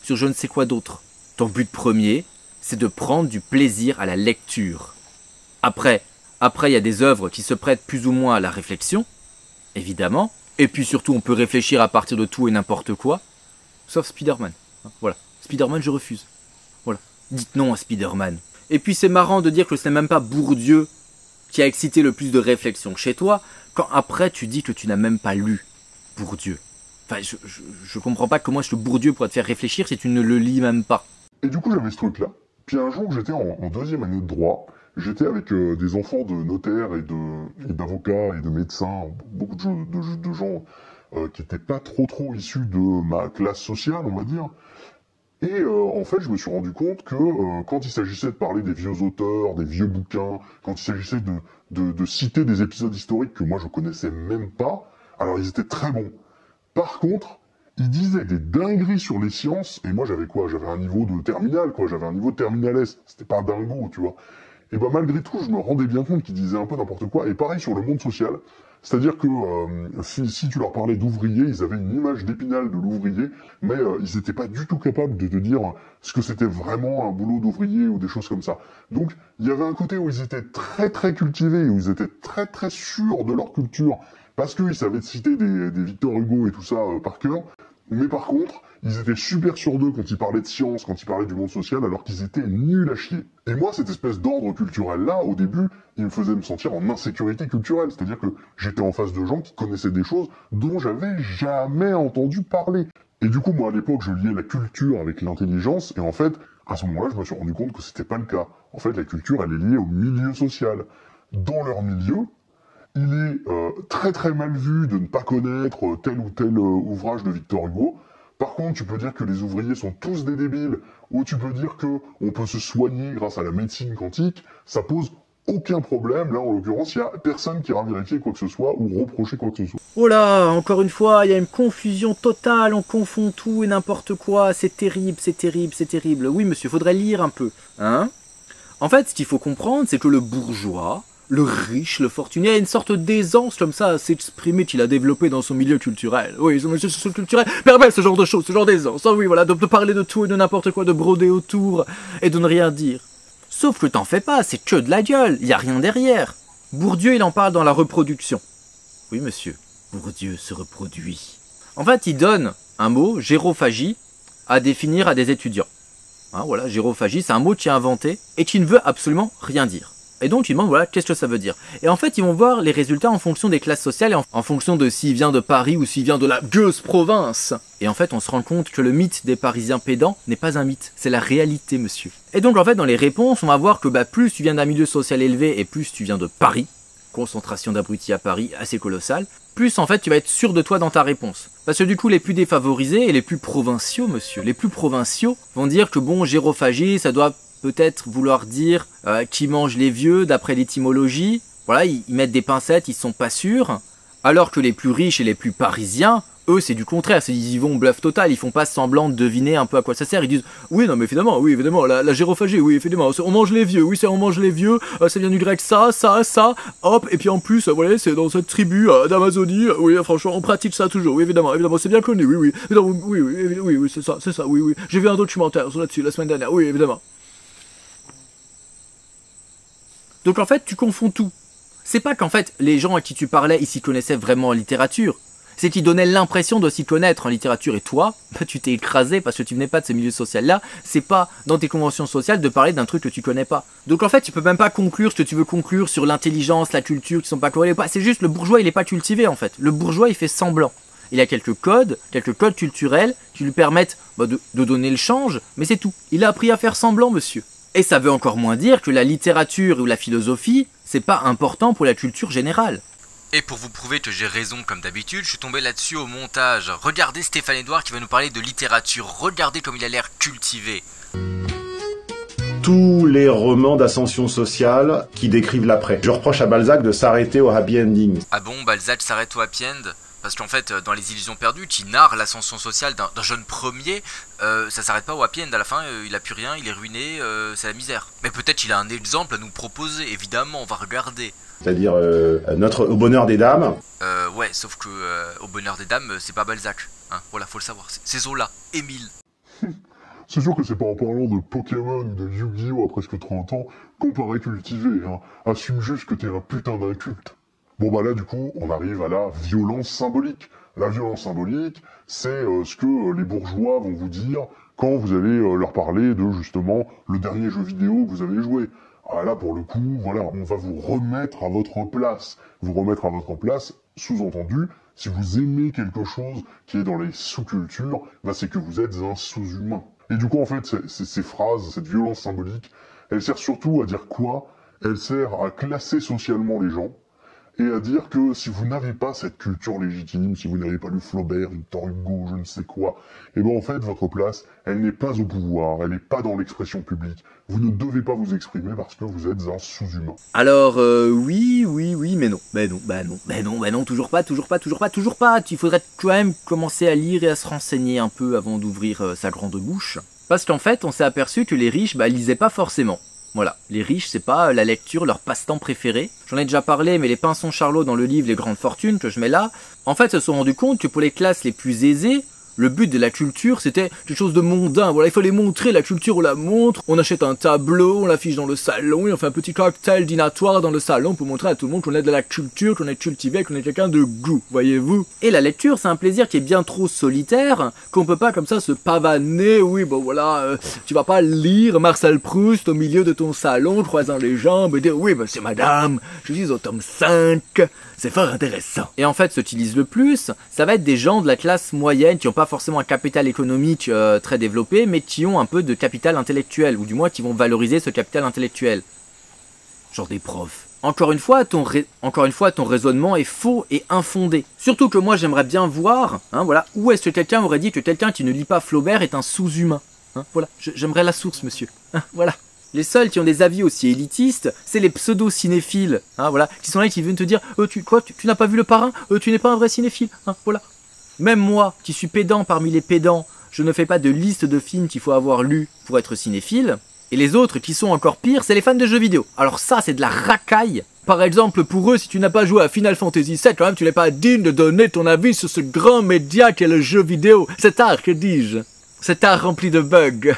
sur je ne sais quoi d'autre. Ton but premier, c'est de prendre du plaisir à la lecture. Après, il y a des œuvres qui se prêtent plus ou moins à la réflexion, évidemment, et puis surtout on peut réfléchir à partir de tout et n'importe quoi, sauf Spider-Man. Voilà. Spider-Man, je refuse. Voilà. Dites non à Spider-Man. Et puis c'est marrant de dire que ce n'est même pas Bourdieu qui a excité le plus de réflexion chez toi, quand après tu dis que tu n'as même pas lu Bourdieu. Enfin, je comprends pas comment est-ce que Bourdieu pourrait te faire réfléchir si tu ne le lis même pas. Et du coup, j'avais ce truc-là. Puis un jour, j'étais en 2e année de droit. J'étais avec des enfants de notaires et d'avocats et de médecins, beaucoup de gens qui n'étaient pas trop issus de ma classe sociale, on va dire. Et en fait, je me suis rendu compte que quand il s'agissait de parler des vieux auteurs, des vieux bouquins, quand il s'agissait de citer des épisodes historiques que moi je connaissais même pas, alors ils étaient très bons. Par contre, ils disaient des dingueries sur les sciences, et moi j'avais quoi? J'avais un niveau de terminale, quoi. J'avais un niveau de terminale S. C'était pas dingo, tu vois. Et ben malgré tout, je me rendais bien compte qu'ils disaient un peu n'importe quoi. Et pareil sur le monde social. C'est-à-dire que si tu leur parlais d'ouvrier, ils avaient une image d'Épinal de l'ouvrier, mais ils n'étaient pas du tout capables de te dire ce que c'était vraiment un boulot d'ouvrier ou des choses comme ça. Donc il y avait un côté où ils étaient très cultivés, où ils étaient très sûrs de leur culture, parce qu'ils savaient citer des Victor Hugo et tout ça par cœur. Mais par contre, ils étaient super sûrs d'eux quand ils parlaient de science, quand ils parlaient du monde social, alors qu'ils étaient nuls à chier. Et moi, cette espèce d'ordre culturel-là, au début, il me faisait me sentir en insécurité culturelle. C'est-à-dire que j'étais en face de gens qui connaissaient des choses dont j'avais jamais entendu parler. Et du coup, moi, à l'époque, je liais la culture avec l'intelligence, et en fait, à ce moment-là, je me suis rendu compte que c'était pas le cas. En fait, la culture, elle est liée au milieu social. Dans leur milieu, il est très mal vu de ne pas connaître tel ou tel ouvrage de Victor Hugo. Par contre, tu peux dire que les ouvriers sont tous des débiles, ou tu peux dire que on peut se soigner grâce à la médecine quantique. Ça pose aucun problème. Là, en l'occurrence, il n'y a personne qui ira vérifier quoi que ce soit ou reprocher quoi que ce soit. Oh là, encore une fois, il y a une confusion totale, on confond tout et n'importe quoi, c'est terrible, c'est terrible, c'est terrible. Oui monsieur, faudrait lire un peu, hein. En fait, ce qu'il faut comprendre, c'est que le bourgeois, le riche, le fortuné, a une sorte d'aisance comme ça à s'exprimer qu'il a développé dans son milieu culturel. Oui, son milieu culturel permet ce genre de choses, ce genre d'aisance. Ah oui, voilà, de parler de tout et de n'importe quoi, de broder autour et de ne rien dire. Sauf que t'en fais pas, c'est que de la gueule, y a rien derrière. Bourdieu, il en parle dans La reproduction. Oui monsieur, Bourdieu se reproduit. En fait, il donne un mot, gérophagie, à définir à des étudiants. Hein, voilà, gérophagie, c'est un mot qui est inventé et qui ne veut absolument rien dire. Et donc, ils demandent, voilà, qu'est-ce que ça veut dire? Et en fait, ils vont voir les résultats en fonction des classes sociales et en fonction de s'il vient de Paris ou s'il vient de la gueuse province. Et en fait, on se rend compte que le mythe des Parisiens pédants n'est pas un mythe, c'est la réalité, monsieur. Et donc, en fait, dans les réponses, on va voir que plus tu viens d'un milieu social élevé et plus tu viens de Paris, concentration d'abrutis à Paris assez colossale, plus en fait tu vas être sûr de toi dans ta réponse. Parce que du coup les plus défavorisés et les plus provinciaux, monsieur, les plus provinciaux vont dire que bon, gérophagie, ça doit peut-être vouloir dire qui mange les vieux d'après l'étymologie. Voilà, ils mettent des pincettes, ils sont pas sûrs. Alors que les plus riches et les plus parisiens, eux c'est du contraire, ils y vont bluff total, ils font pas semblant de deviner un peu à quoi ça sert, ils disent oui non mais évidemment, oui évidemment, la gérophagie, oui évidemment, on mange les vieux, oui c'est on mange les vieux, ça vient du grec ça, hop, et puis en plus, voilà, c'est dans cette tribu d'Amazonie, oui franchement on pratique ça toujours, oui évidemment, c'est bien connu, oui, oui, c'est ça, oui, j'ai vu un documentaire là-dessus la semaine dernière, oui évidemment. Donc en fait tu confonds tout. C'est pas qu'en fait les gens à qui tu parlais ils s'y connaissaient vraiment en littérature. C'est qu'ils donnaient l'impression de s'y connaître en littérature et toi, tu t'es écrasé parce que tu venais pas de ce milieu social-là. C'est pas dans tes conventions sociales de parler d'un truc que tu connais pas. Donc en fait, tu peux même pas conclure ce que tu veux conclure sur l'intelligence, la culture qui sont pas corrélés. C'est juste le bourgeois, il est pas cultivé en fait. Le bourgeois, il fait semblant. Il a quelques codes culturels qui lui permettent de donner le change, mais c'est tout. Il a appris à faire semblant, monsieur. Et ça veut encore moins dire que la littérature ou la philosophie, c'est pas important pour la culture générale. Et pour vous prouver que j'ai raison comme d'habitude, je suis tombé là-dessus au montage. Regardez Stéphane Edouard qui va nous parler de littérature. Regardez comme il a l'air cultivé. Tous les romans d'ascension sociale qui décrivent l'après. Je reproche à Balzac de s'arrêter au happy ending. Ah bon, Balzac s'arrête au happy end? Parce qu'en fait, dans Les Illusions perdues, qui narre l'ascension sociale d'un jeune premier, ça s'arrête pas au happy end. À la fin, il a plus rien, il est ruiné, c'est la misère. Mais peut-être qu'il a un exemple à nous proposer, évidemment, on va regarder. C'est-à-dire Au bonheur des dames. Ouais, sauf que Au bonheur des dames, c'est pas Balzac. Hein, voilà, faut le savoir. C'est Zola, Émile. C'est sûr que c'est pas en parlant de Pokémon ou de Yu-Gi-Oh! À presque 30 ans qu'on paraît cultivé, hein. Assume juste que t'es un putain d'inculte. Bon là du coup, on arrive à la violence symbolique. La violence symbolique, c'est ce que les bourgeois vont vous dire quand vous allez leur parler de justement le dernier jeu vidéo que vous avez joué. Ah là pour le coup, voilà, on va vous remettre à votre place. Vous remettre à votre place, sous-entendu, si vous aimez quelque chose qui est dans les sous-cultures, c'est que vous êtes un sous-humain. Et du coup en fait, ces phrases, cette violence symbolique, elle sert surtout à dire quoi? Elle sert à classer socialement les gens, et à dire que si vous n'avez pas cette culture légitime, si vous n'avez pas lu Flaubert, Victor Hugo, je ne sais quoi, en fait, votre place, elle n'est pas au pouvoir, elle n'est pas dans l'expression publique. Vous ne devez pas vous exprimer parce que vous êtes un sous-humain. Alors, oui, mais non, toujours pas. Il faudrait quand même commencer à lire et à se renseigner un peu avant d'ouvrir sa grande bouche. Parce qu'en fait, on s'est aperçu que les riches, lisaient pas forcément. Voilà, les riches, c'est pas la lecture leur passe-temps préféré. J'en ai déjà parlé, mais les Pinsons Charlot dans le livre Les Grandes Fortunes, que je mets là, en fait, se sont rendus compte que pour les classes les plus aisées, le but de la culture, c'était quelque chose de mondain. Voilà, il fallait montrer la culture, on la montre, on achète un tableau, on l'affiche dans le salon, et on fait un petit cocktail dînatoire dans le salon pour montrer à tout le monde qu'on a de la culture, qu'on est cultivé, qu'on est quelqu'un de goût, voyez-vous. Et la lecture, c'est un plaisir qui est bien trop solitaire, qu'on peut pas comme ça se pavaner, tu vas pas lire Marcel Proust au milieu de ton salon, croisant les jambes, et dire, oui, monsieur, madame, je suis au tome 5, c'est fort intéressant. Et en fait, ceux qui lisent le plus, ça va être des gens de la classe moyenne qui ont pas forcément un capital économique très développé, mais qui ont un peu de capital intellectuel, ou du moins qui vont valoriser ce capital intellectuel. Genre des profs. Encore une fois, ton raisonnement est faux et infondé. Surtout que moi, j'aimerais bien voir, où est-ce que quelqu'un aurait dit que quelqu'un qui ne lit pas Flaubert est un sous-humain. Voilà, j'aimerais la source, monsieur. Voilà. Les seuls qui ont des avis aussi élitistes, c'est les pseudo-cinéphiles, hein, voilà, qui sont là et qui viennent te dire tu n'as pas vu Le Parrain, tu n'es pas un vrai cinéphile, hein, voilà. Même moi, qui suis pédant parmi les pédants, je ne fais pas de liste de films qu'il faut avoir lus pour être cinéphile. Et les autres qui sont encore pires, c'est les fans de jeux vidéo. Alors ça, c'est de la racaille. Par exemple, pour eux, si tu n'as pas joué à Final Fantasy VII, quand même, tu n'es pas digne de donner ton avis sur ce grand média qu'est le jeu vidéo. Cet art, que dis-je ? Cet art rempli de bugs.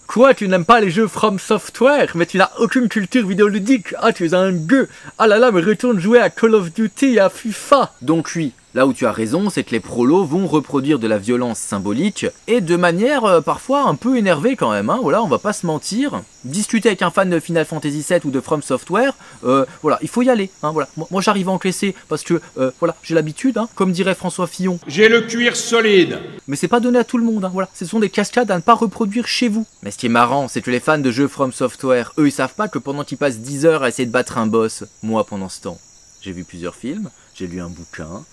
Quoi, tu n'aimes pas les jeux From Software, mais tu n'as aucune culture vidéoludique. Ah, tu es un gueux. Ah là là, mais retourne jouer à Call of Duty et à FIFA. Donc oui, là où tu as raison, c'est que les prolos vont reproduire de la violence symbolique, et de manière parfois un peu énervée quand même, hein, voilà, on va pas se mentir. Discuter avec un fan de Final Fantasy VII ou de From Software, voilà, il faut y aller, hein, voilà. Moi j'arrive à encaisser, parce que, voilà, j'ai l'habitude, hein, comme dirait François Fillon. J'ai le cuir solide. Mais c'est pas donné à tout le monde, hein, voilà, ce sont des cascades à ne pas reproduire chez vous. Mais ce qui est marrant, c'est que les fans de jeux From Software, eux, ils savent pas que pendant qu'ils passent 10 heures à essayer de battre un boss, moi pendant ce temps, j'ai vu plusieurs films, j'ai lu un bouquin,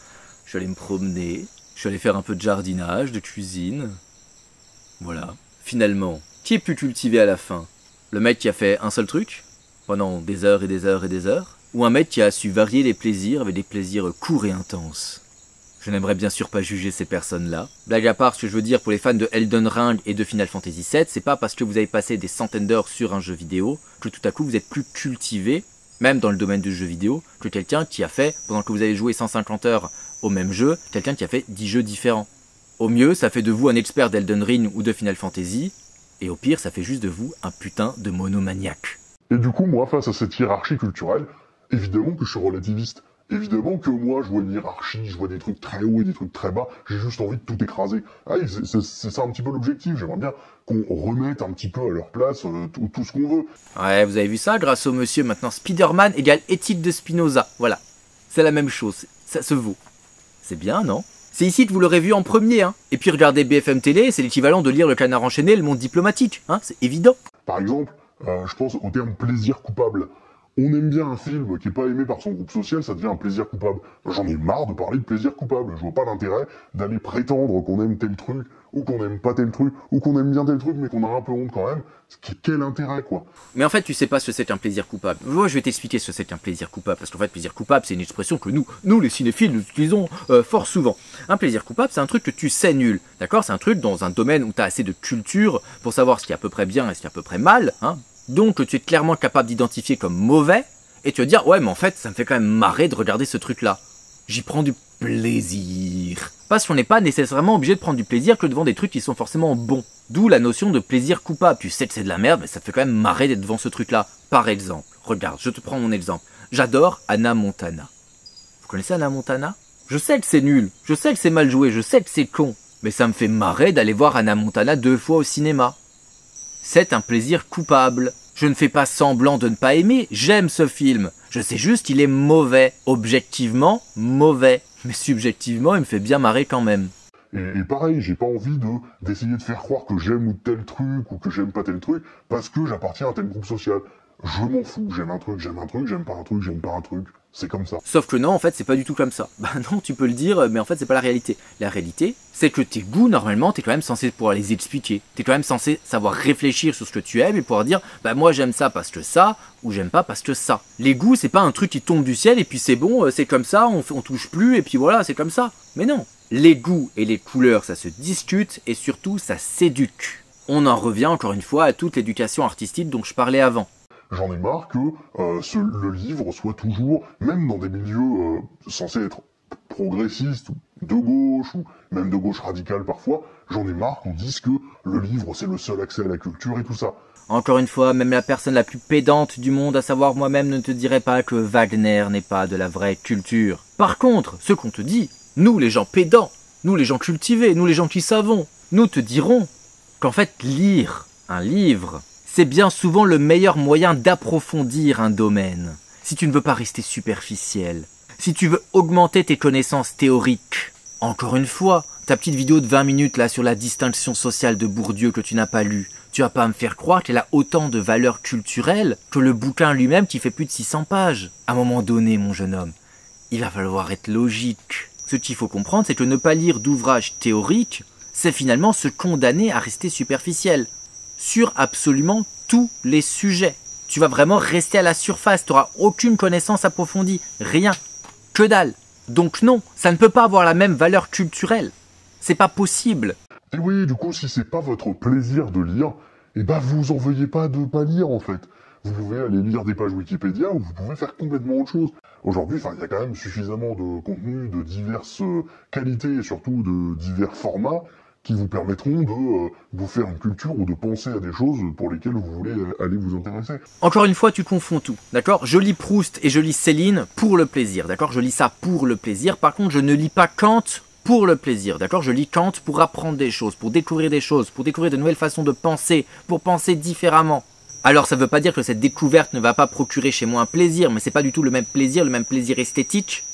je suis allé me promener, je suis allé faire un peu de jardinage, de cuisine. Voilà. Finalement, qui est plus cultivé à la fin ? Le mec qui a fait un seul truc, pendant des heures et des heures et des heures ? Ou un mec qui a su varier les plaisirs avec des plaisirs courts et intenses ? Je n'aimerais bien sûr pas juger ces personnes-là. Blague à part, ce que je veux dire pour les fans de Elden Ring et de Final Fantasy VII, c'est pas parce que vous avez passé des centaines d'heures sur un jeu vidéo que tout à coup vous êtes plus cultivé, même dans le domaine du jeu vidéo, que quelqu'un qui a fait, pendant que vous avez joué 150 heures au même jeu, quelqu'un qui a fait 10 jeux différents. Au mieux, ça fait de vous un expert d'Elden Ring ou de Final Fantasy, et au pire, ça fait juste de vous un putain de monomaniaque. Et du coup, moi, face à cette hiérarchie culturelle, évidemment que je suis relativiste. Évidemment que moi, je vois une hiérarchie, je vois des trucs très hauts et des trucs très bas, j'ai juste envie de tout écraser. Ah, c'est ça un petit peu l'objectif, j'aimerais bien qu'on remette un petit peu à leur place tout ce qu'on veut. Ouais, vous avez vu ça, grâce au monsieur, maintenant Spider-Man égale éthique de Spinoza, voilà. C'est la même chose, ça se vaut. C'est bien, non ? C'est ici que vous l'aurez vu en premier, hein. Et puis regardez BFM Télé, c'est l'équivalent de lire Le Canard enchaîné, Le Monde diplomatique, hein, c'est évident. Par exemple, je pense au terme plaisir coupable. On aime bien un film qui est pas aimé par son groupe social, ça devient un plaisir coupable. J'en ai marre de parler de plaisir coupable. Je vois pas l'intérêt d'aller prétendre qu'on aime tel truc, ou qu'on aime pas tel truc, ou qu'on aime bien tel truc, mais qu'on a un peu honte quand même. Quel intérêt, quoi. Mais en fait, tu sais pas ce que c'est qu'un plaisir coupable. Moi, je vais t'expliquer ce que c'est qu'un plaisir coupable, parce qu'en fait, plaisir coupable, c'est une expression que nous les cinéphiles, nous utilisons fort souvent. Un plaisir coupable, c'est un truc que tu sais nul, d'accord ? C'est un truc dans un domaine où tu as assez de culture pour savoir ce qui est à peu près bien et ce qui est à peu près mal, hein ? Donc que tu es clairement capable d'identifier comme mauvais, et tu vas dire, ouais, mais en fait, ça me fait quand même marrer de regarder ce truc-là. J'y prends du plaisir. Parce qu'on n'est pas nécessairement obligé de prendre du plaisir que devant des trucs qui sont forcément bons. D'où la notion de plaisir coupable. Tu sais que c'est de la merde, mais ça te fait quand même marrer d'être devant ce truc-là. Par exemple, regarde, je te prends mon exemple. J'adore Hannah Montana. Vous connaissez Hannah Montana ? Je sais que c'est nul, je sais que c'est mal joué, je sais que c'est con, mais ça me fait marrer d'aller voir Hannah Montana 2 fois au cinéma. C'est un plaisir coupable. Je ne fais pas semblant de ne pas aimer, j'aime ce film. Je sais juste qu'il est mauvais. Objectivement, mauvais. Mais subjectivement, il me fait bien marrer quand même. Et pareil, j'ai pas envie d'essayer de faire croire que j'aime ou tel truc, ou que j'aime pas tel truc, parce que j'appartiens à tel groupe social. Je m'en fous, j'aime un truc, j'aime pas un truc, j'aime pas un truc. C'est comme ça. Sauf que non, en fait, c'est pas du tout comme ça. Bah non, tu peux le dire, mais en fait, c'est pas la réalité. La réalité, c'est que tes goûts, normalement, t'es quand même censé pouvoir les expliquer. T'es quand même censé savoir réfléchir sur ce que tu aimes et pouvoir dire, bah moi j'aime ça parce que ça, ou j'aime pas parce que ça. Les goûts, c'est pas un truc qui tombe du ciel et puis c'est bon, c'est comme ça, on touche plus et puis voilà, c'est comme ça. Mais non. Les goûts et les couleurs, ça se discute et surtout, ça s'éduque. On en revient encore une fois à toute l'éducation artistique dont je parlais avant. J'en ai marre que le livre soit toujours, même dans des milieux censés être progressistes, ou de gauche, ou même de gauche radicale parfois, j'en ai marre qu'on dise que le livre c'est le seul accès à la culture et tout ça. Encore une fois, même la personne la plus pédante du monde, à savoir moi-même, ne te dirait pas que Wagner n'est pas de la vraie culture. Par contre, ce qu'on te dit, nous les gens pédants, nous les gens cultivés, nous les gens qui savons, nous te dirons qu'en fait lire un livre, c'est bien souvent le meilleur moyen d'approfondir un domaine. Si tu ne veux pas rester superficiel, si tu veux augmenter tes connaissances théoriques. Encore une fois, ta petite vidéo de 20 minutes là sur la distinction sociale de Bourdieu que tu n'as pas lue, tu vas pas me faire croire qu'elle a autant de valeur culturelle que le bouquin lui-même qui fait plus de 600 pages. À un moment donné, mon jeune homme, il va falloir être logique. Ce qu'il faut comprendre, c'est que ne pas lire d'ouvrages théoriques, c'est finalement se condamner à rester superficiel. sur absolument tous les sujets. Tu vas vraiment rester à la surface, tu n'auras aucune connaissance approfondie, rien, que dalle. Donc non, ça ne peut pas avoir la même valeur culturelle. C'est pas possible. Et oui, du coup, si c'est pas votre plaisir de lire, eh ben vous en veuillez pas de pas lire en fait. Vous pouvez aller lire des pages Wikipédia ou vous pouvez faire complètement autre chose. Aujourd'hui, il y a quand même suffisamment de contenu de diverses qualités et surtout de divers formats qui vous permettront de vous faire une culture ou de penser à des choses pour lesquelles vous voulez aller vous intéresser. Encore une fois, tu confonds tout, d'accord? Je lis Proust et je lis Céline pour le plaisir, d'accord? Je lis ça pour le plaisir. Par contre, je ne lis pas Kant pour le plaisir, d'accord? Je lis Kant pour apprendre des choses, pour découvrir des choses, pour découvrir de nouvelles façons de penser, pour penser différemment. Alors ça ne veut pas dire que cette découverte ne va pas procurer chez moi un plaisir, mais c'est pas du tout le même plaisir esthétique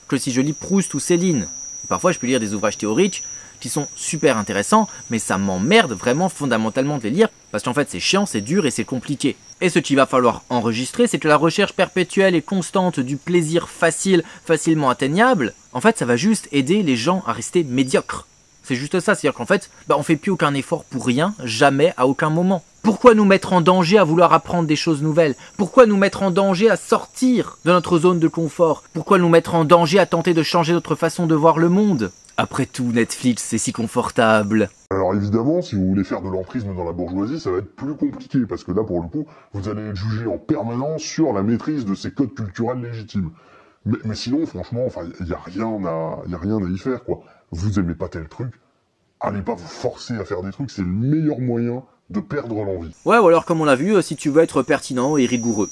que si je lis Proust ou Céline. Parfois je peux lire des ouvrages théoriques qui sont super intéressants, mais ça m'emmerde vraiment fondamentalement de les lire, parce qu'en fait c'est chiant, c'est dur et c'est compliqué. Et ce qu'il va falloir enregistrer, c'est que la recherche perpétuelle et constante du plaisir facile, facilement atteignable, en fait ça va juste aider les gens à rester médiocres. C'est juste ça, c'est-à-dire qu'en fait, on fait plus aucun effort pour rien, jamais, à aucun moment. Pourquoi nous mettre en danger à vouloir apprendre des choses nouvelles? Pourquoi nous mettre en danger à sortir de notre zone de confort? Pourquoi nous mettre en danger à tenter de changer notre façon de voir le monde? Après tout, Netflix, c'est si confortable. Alors évidemment, si vous voulez faire de l'entrisme dans la bourgeoisie, ça va être plus compliqué, parce que là, pour le coup, vous allez être jugé en permanence sur la maîtrise de ces codes culturels légitimes. Mais sinon, franchement, il y a rien à y faire, quoi. Vous aimez pas tel truc, allez pas vous forcer à faire des trucs, c'est le meilleur moyen de perdre l'envie. Ouais, ou alors comme on l'a vu, si tu veux être pertinent et rigoureux.